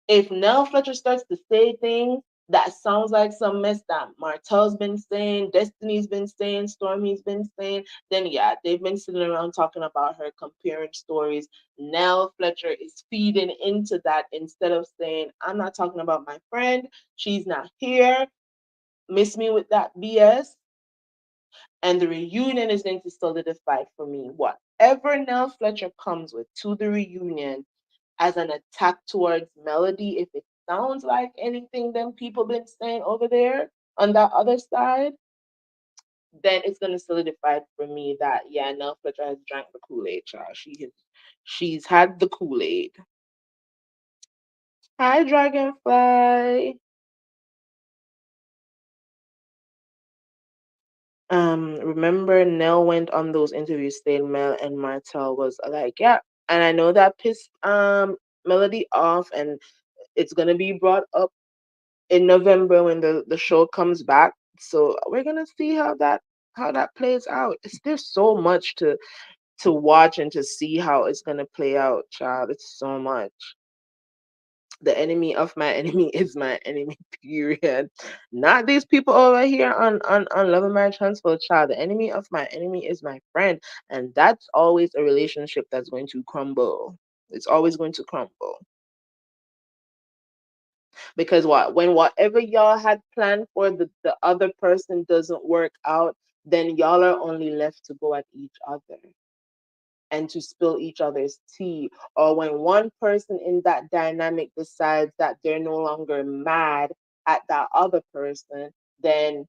if Nell Fletcher starts to say things that sounds like some mess that Martel's been saying, Destiny's been saying, Stormy's been saying, then yeah, they've been sitting around talking about her, comparing stories. Nell Fletcher is feeding into that instead of saying, I'm not talking about my friend, she's not here, miss me with that BS. And the reunion is going to solidify for me whatever Nell Fletcher comes with to the reunion as an attack towards Melody. If it sounds like anything them people been saying over there, on that other side, then it's gonna solidify for me that yeah, Nell Fletcher has drank the Kool-Aid, child. She's had the Kool-Aid. Hi, Dragonfly. Remember Nell went on those interviews saying Mel and Martell was like, yeah, and I know that pissed Melody off, and it's gonna be brought up in November when the show comes back. So we're gonna see how that plays out. There's so much to watch and to see how it's gonna play out, child. It's so much. The enemy of my enemy is my enemy, period. Not these people over here on Love and Marriage Huntsville, child. The enemy of my enemy is my friend. And that's always a relationship that's going to crumble. It's always going to crumble. Because when whatever y'all had planned for the other person doesn't work out, then y'all are only left to go at each other and to spill each other's tea. Or when one person in that dynamic decides that they're no longer mad at that other person, then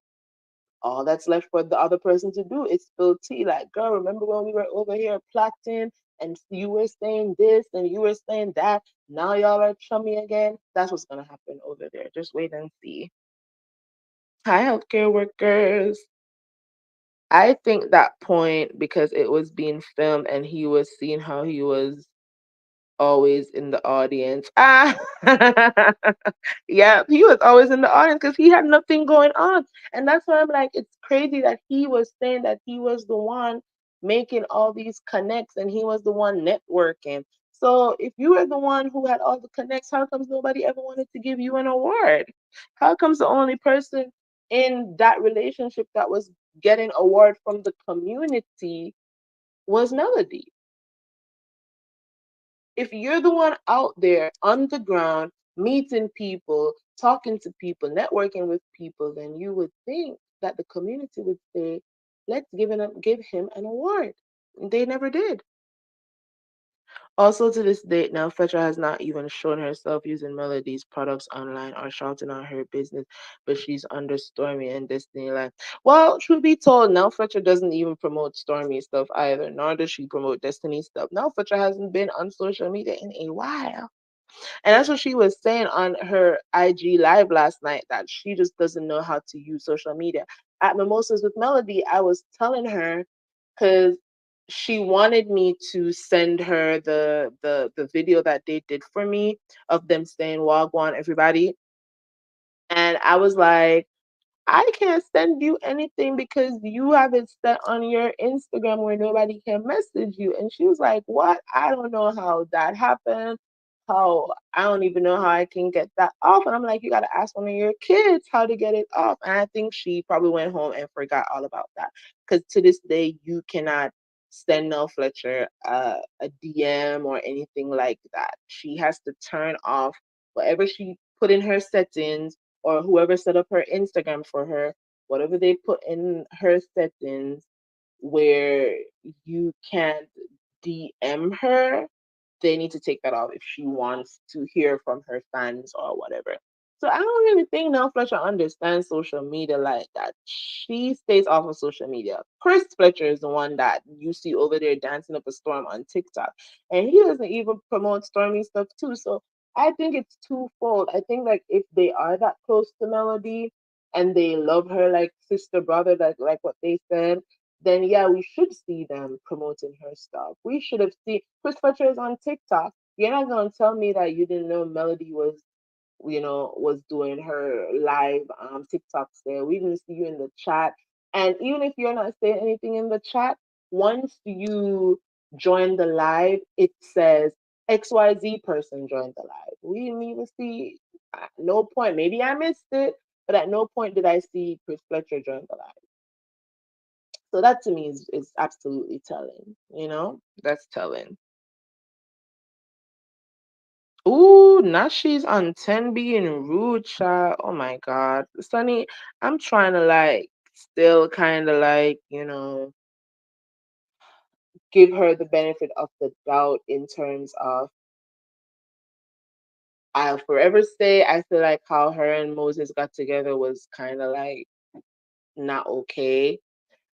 all that's left for the other person to do is spill tea. Like, girl, remember when we were over here plotting and you were saying this and you were saying that? Now y'all are chummy again. That's what's gonna happen over there. Just wait and see. Hi, healthcare workers. I think that point, because it was being filmed and he was seeing how he was always in the audience. Ah, yeah, he was always in the audience because he had nothing going on. And that's why I'm like, it's crazy that he was saying that he was the one making all these connects and he was the one networking. So if you were the one who had all the connects, how comes nobody ever wanted to give you an award? How comes the only person in that relationship that was getting award from the community was Melody? If you're the one out there on the ground, meeting people, talking to people, networking with people, then you would think that the community would say, let's give him an award. They never did. Also, to this date, now Fletcher has not even shown herself using Melody's products online or shouting out her business, but she's under Stormy and Destiny Line. Well, truth be told, now Fletcher doesn't even promote Stormy stuff either, nor does she promote Destiny stuff. Now Fletcher hasn't been on social media in a while. And that's what she was saying on her IG live last night, that she just doesn't know how to use social media. At Mimosas with Melody, I was telling her, because she wanted me to send her the video that they did for me of them saying Wagwan everybody. And I was like, I can't send you anything because you have it set on your Instagram where nobody can message you. And she was like, what? I don't know how that happened. How I don't even know how I can get that off. And I'm like, you got to ask one of your kids how to get it off. And I think she probably went home and forgot all about that. Because to this day, you cannot send Nell Fletcher a DM or anything like that. She has to turn off whatever she put in her settings, or whoever set up her Instagram for her, whatever they put in her settings where you can't DM her, they need to take that off if she wants to hear from her fans or whatever. So I don't really think Nell Fletcher understands social media like that. She stays off of social media. Chris Fletcher is the one that you see over there dancing up a storm on TikTok. And he doesn't even promote Stormy stuff too. So I think it's twofold. I think like if they are that close to Melody and they love her like sister brother, like what they said, then yeah, we should see them promoting her stuff. We should have seen Chris Fletcher is on TikTok. You're not gonna tell me that you didn't know Melody was, was doing her live TikToks there. We didn't see you in the chat. And even if you're not saying anything in the chat, once you join the live, it says XYZ person joined the live. We didn't even see, at no point, maybe I missed it, but at no point did I see Chris Fletcher join the live. So that to me is absolutely telling, That's telling. Ooh, now she's on 10 being rude, child. Oh my God. Sunny, I'm trying to like still kind of like, give her the benefit of the doubt in terms of I'll forever say I feel like how her and Moses got together was kind of like not okay.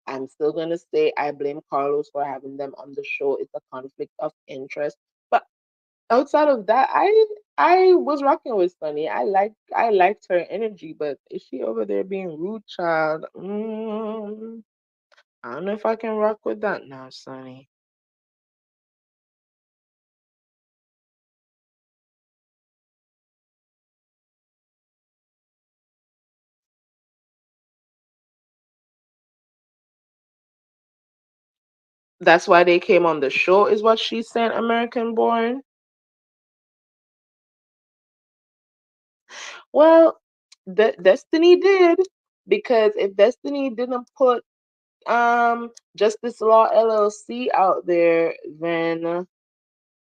I'm still gonna say I blame Carlos for having them on the show. It's a conflict of interest. But outside of that, I was rocking with Sunny. I liked her energy, but is she over there being rude, child? I don't know if I can rock with that now, Sunny. That's why they came on the show, is what she said, American born. Well, Destiny did, because if Destiny didn't put Justice Law LLC out there, then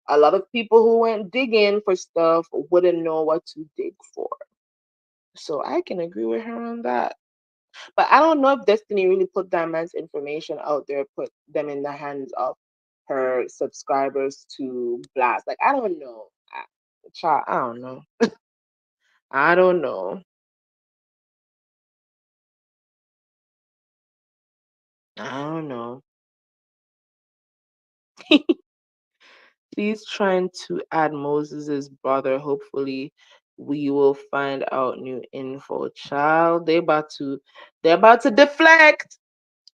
a lot of people who went digging for stuff wouldn't know what to dig for. So I can agree with her on that. But I don't know if Destiny really put that man's information out there, put them in the hands of her subscribers to blast. Like, I don't know. Child, I don't know. I don't know. I don't know. She's trying to add Moses's brother. Hopefully, we will find out new info. Child, they're about to deflect.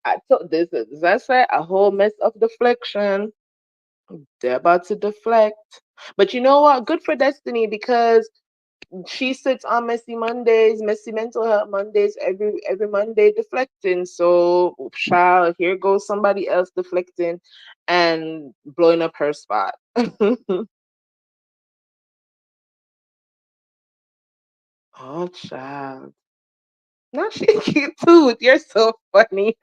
I told this is that's right, a whole mess of deflection. They're about to deflect. But you know what? Good for Destiny, because she sits on Messy Mondays, Messy Mental Health Mondays, every Monday deflecting. So, child, here goes somebody else deflecting and blowing up her spot. Oh, child. Now she cute too. You're so funny.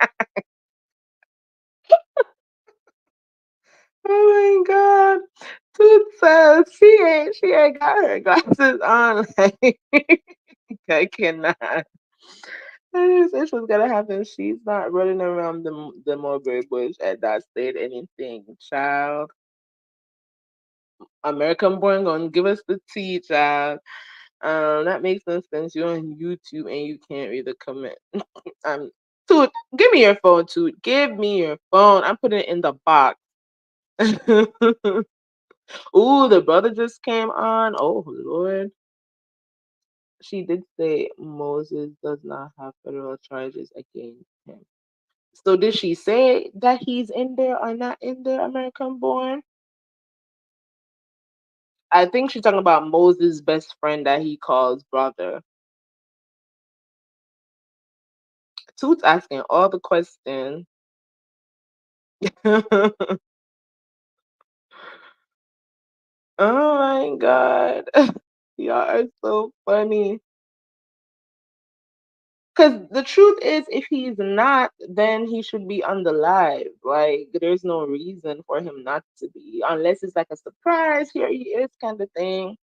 Oh my god. Toot says she ain't got her glasses on. Like, I cannot. I knew this was gonna happen. She's not running around the mulberry bush at that state anything, child. American born gonna give us the tea, child. That makes no sense. You're on YouTube and you can't read the comment. Um, Toot, give me your phone, Toot. Give me your phone. I'm putting it in the box. Ooh, the brother just came on. Oh Lord. She did say Moses does not have federal charges against him. So did she say that he's in there or not in there, American born? I think she's talking about Moses' best friend that he calls brother. Toot's asking all the questions. Oh my god. Y'all are so funny. Because the truth is, if he's not, then he should be on the live. Like, there's no reason for him not to be, unless it's like a surprise. Here he is, kind of thing.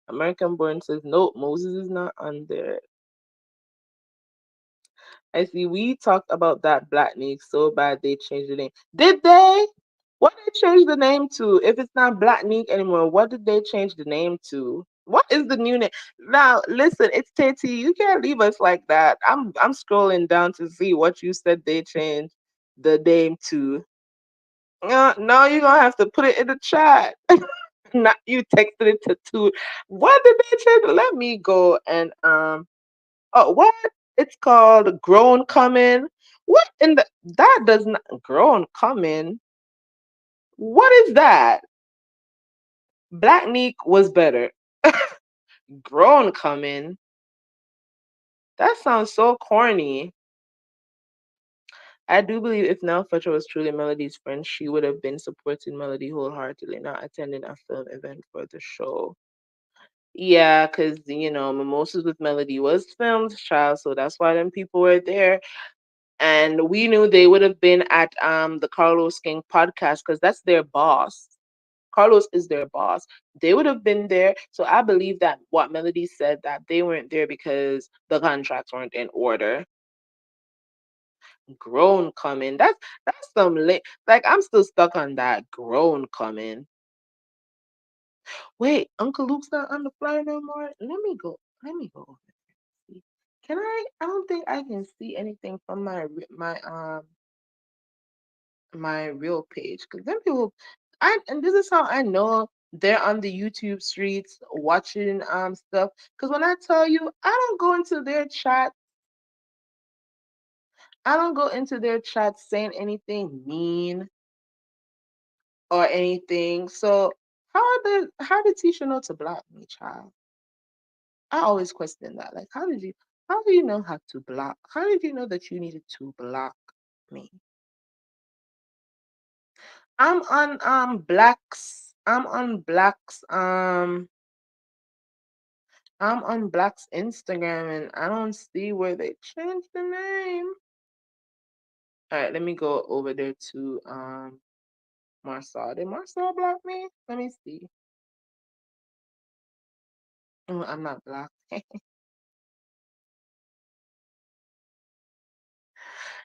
American Born says, nope, Moses is not on there. I see we talked about that Black Nick so bad they changed the name. Did they? What did they change the name to? If it's not Black Nick anymore, what did they change the name to? What is the new name? Now, listen, it's Tati. You can't leave us like that. I'm scrolling down to see what you said they changed the name to. No, you're gonna have to put it in the chat. Not you texted it to two. What did they change? Let me go and oh, what? It's called Grown Coming. What in the that does not Grown Coming? What is that? Black Neek was better. Grown Coming. That sounds so corny. I do believe if Nell Fletcher was truly Melody's friend, she would have been supporting Melody wholeheartedly, not attending a film event for the show. Yeah, because Mimosas with Melody was filmed, child, so that's why them people were there. And we knew they would have been at the Carlos King podcast because that's their boss. Carlos is their boss. They would have been there. So I believe that what Melody said, that they weren't there because the contracts weren't in order. Grown coming. That's some late. Like I'm still stuck on that grown coming. Wait, Uncle Luke's not on the flyer no more. Let me go. Let me go over there and see. Can I? I don't think I can see anything from my real page because then people. I and this is how I know they're on the YouTube streets watching stuff. Because when I tell you, I don't go into their chat. I don't go into their chat saying anything mean or anything. So how did Tisha know to block me, child? I always question that. Like how do you know how to block? How did you know that you needed to block me? I'm on Black's Instagram and I don't see where they changed the name. Alright, let me go over there to Marsal. Did Marsal block me? Let me see. Oh, I'm not blocked.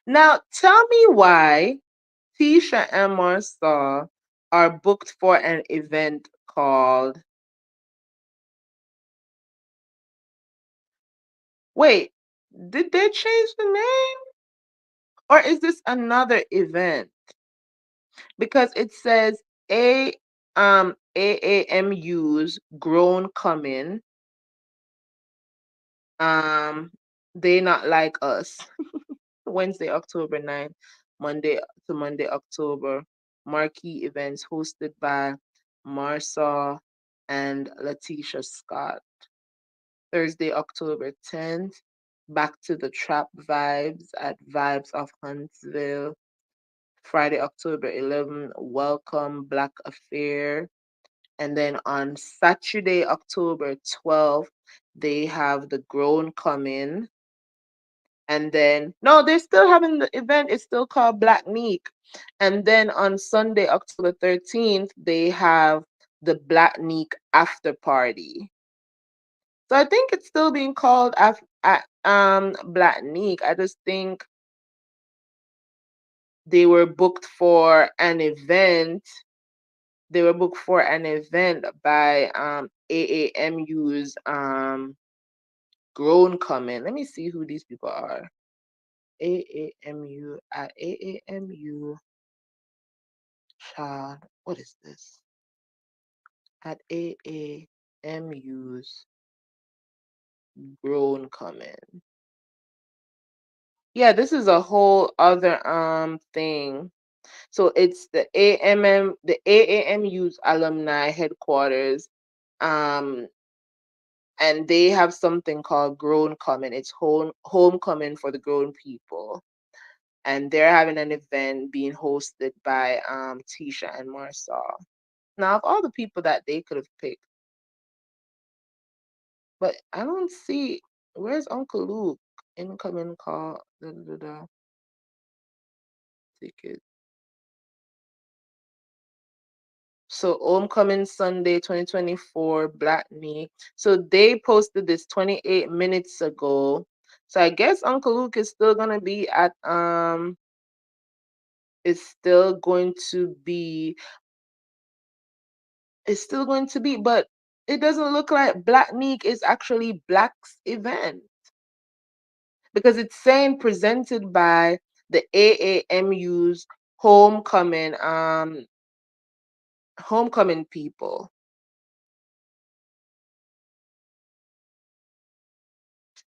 Now tell me why Tisha and Marsal are booked for an event called. Wait, did they change the name? Or is this another event? Because it says A AAMU's grown coming. Um they not like us. Wednesday, October 9th, Monday to Monday, October. Marquee events hosted by Marsaw and Letitia Scott. Thursday, October 10th, Back to the Trap Vibes at Vibes of Huntsville. Friday, October 11th, Welcome Black Affair. And then on Saturday, October 12th, they have The Grown Coming. And then, no, they're still having the event. It's still called Black Neek. And then on Sunday, October 13th, they have the Black Neek After Party. So I think it's still being called Black Neek. I just think they were booked for an event. They were booked for an event by AAMU's Grown Coming. Let me see who these people are. AAMU at AAMU child. What is this? At AAMU's Grown Coming. Yeah, this is a whole other thing. So it's the AAMU's alumni headquarters. Um and they have something called Grown Coming. It's homecoming for the grown people. And they're having an event being hosted by Tisha and Marsal. Now, of all the people that they could have picked, but I don't see where's Uncle Luke incoming call ticket. So homecoming Sunday 2024 Black Knee. So they posted this 28 minutes ago. So I guess Uncle Luke is still gonna be at it's still going to be but it doesn't look like Black Neek is actually Black's event because it's saying presented by the AAMU's homecoming homecoming people.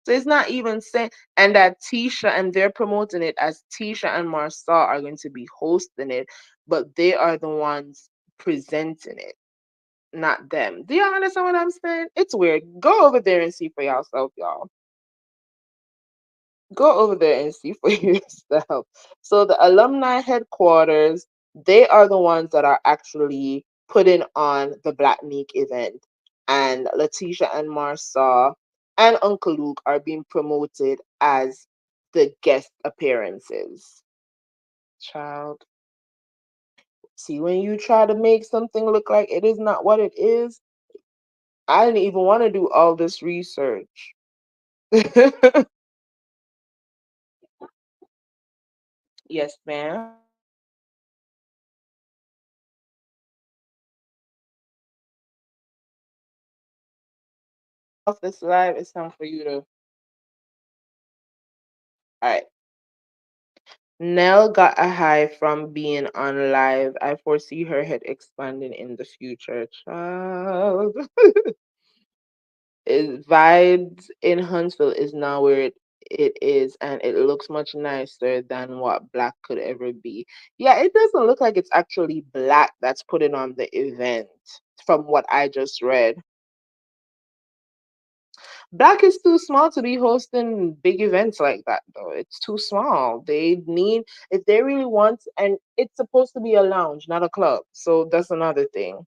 So it's not even saying and that Tisha and they're promoting it as Tisha and Marsal are going to be hosting it, but they are the ones presenting it, not them. Do y'all understand what I'm saying? It's weird. Go over there and see for yourself, y'all. Go over there and see for yourself. So the alumni headquarters, they are the ones that are actually putting on the Black Meek event. And Letitia and Marsau and Uncle Luke are being promoted as the guest appearances. Child. See, when you try to make something look like it is not what it is, I didn't even want to do all this research. Yes, ma'am. Off this live, it's time for you to. All right. Nell got a high from being on live. I foresee her head expanding in the future, child. Is vibes in Huntsville is now where it is, and it looks much nicer than what black could ever be. Yeah, it doesn't look like it's actually black that's putting on the event from what I just read. Black is too small to be hosting big events like that, though. It's too small. They need, if they really want, and it's supposed to be a lounge, not a club. So that's another thing.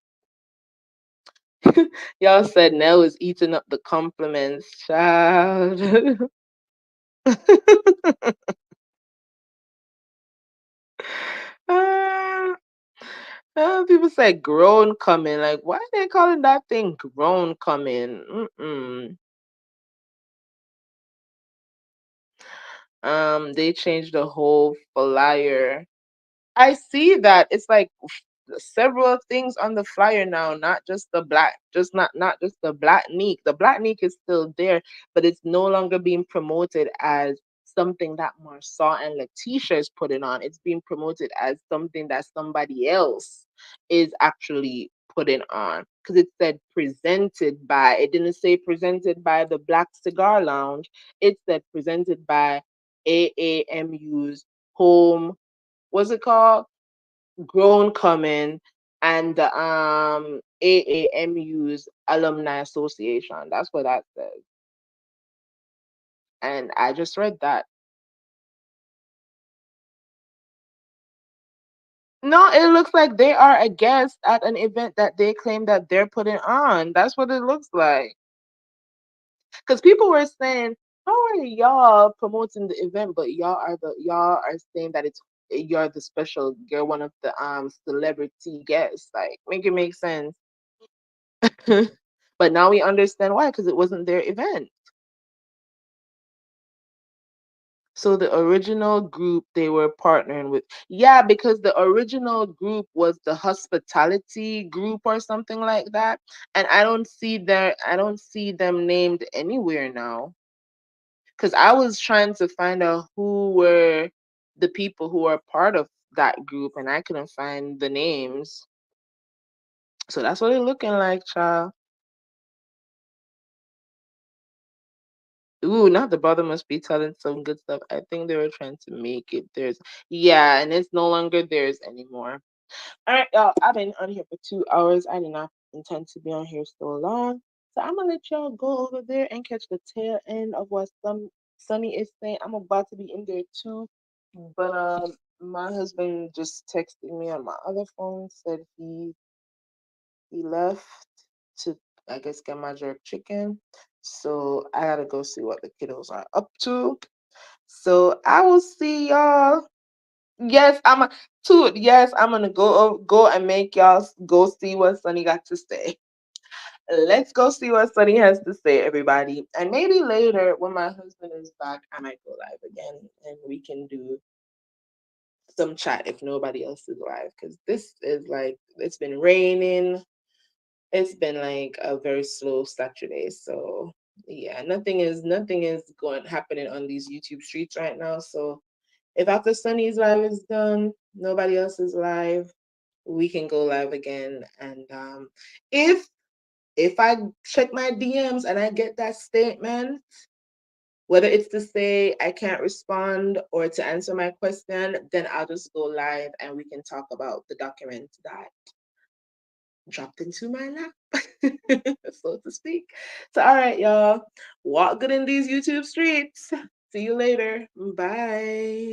Y'all said Nell is eating up the compliments, child. Ah, people say grown coming. Like, why are they calling that thing grown coming? Mm-mm. They changed the whole flyer. I see that. It's like several things on the flyer now, not just the black, just not just the black neek. The black neek is still there, but it's no longer being promoted as something that Marsaw and Letitia is putting on. It's being promoted as something that somebody else is actually putting on. Because it said presented by, it didn't say presented by the Black Cigar Lounge. It said presented by AAMU's home, what's it called? Grown Coming and the AAMU's Alumni Association. That's what that says. And I just read that. No, it looks like they are a guest at an event that they claim that they're putting on. That's what it looks like. Because people were saying, "How are y'all promoting the event, but y'all are saying that you're the special, you're one of the celebrity guests? Like, make it make sense." But now we understand why, because it wasn't their event. So the original group they were partnering with, yeah, because the original group was the hospitality group or something like that, and I don't see them named anywhere now. Because I was trying to find out who were the people who are part of that group, and I couldn't find the names. So that's what it's looking like, child. Ooh, not the brother must be telling some good stuff. I think they were trying to make it theirs. Yeah, and it's no longer theirs anymore. All right, y'all. I've been on here for 2 hours. I did not intend to be on here so long. So I'm gonna let y'all go over there and catch the tail end of what Sunny is saying. I'm about to be in there too. But my husband just texted me on my other phone, said he left to, I guess, get my jerk chicken. So I gotta go see what the kiddos are up to. So I will see y'all. Yes, yes, I'm gonna go and make y'all go see what Sunny got to say. Let's go see what Sunny has to say, everybody. And maybe later when my husband is back, I might go live again and we can do some chat if nobody else is live. Because this is like, it's been raining. It's been like a very slow Saturday. So yeah, nothing is going happening on these YouTube streets right now. So if after Sunny's live is done, nobody else is live, we can go live again. And if I check my DMs and I get that statement, whether it's to say I can't respond or to answer my question, then I'll just go live and we can talk about the document that dropped into my lap, so to speak. So, all right, y'all, walk good in these YouTube streets. See you later. Bye.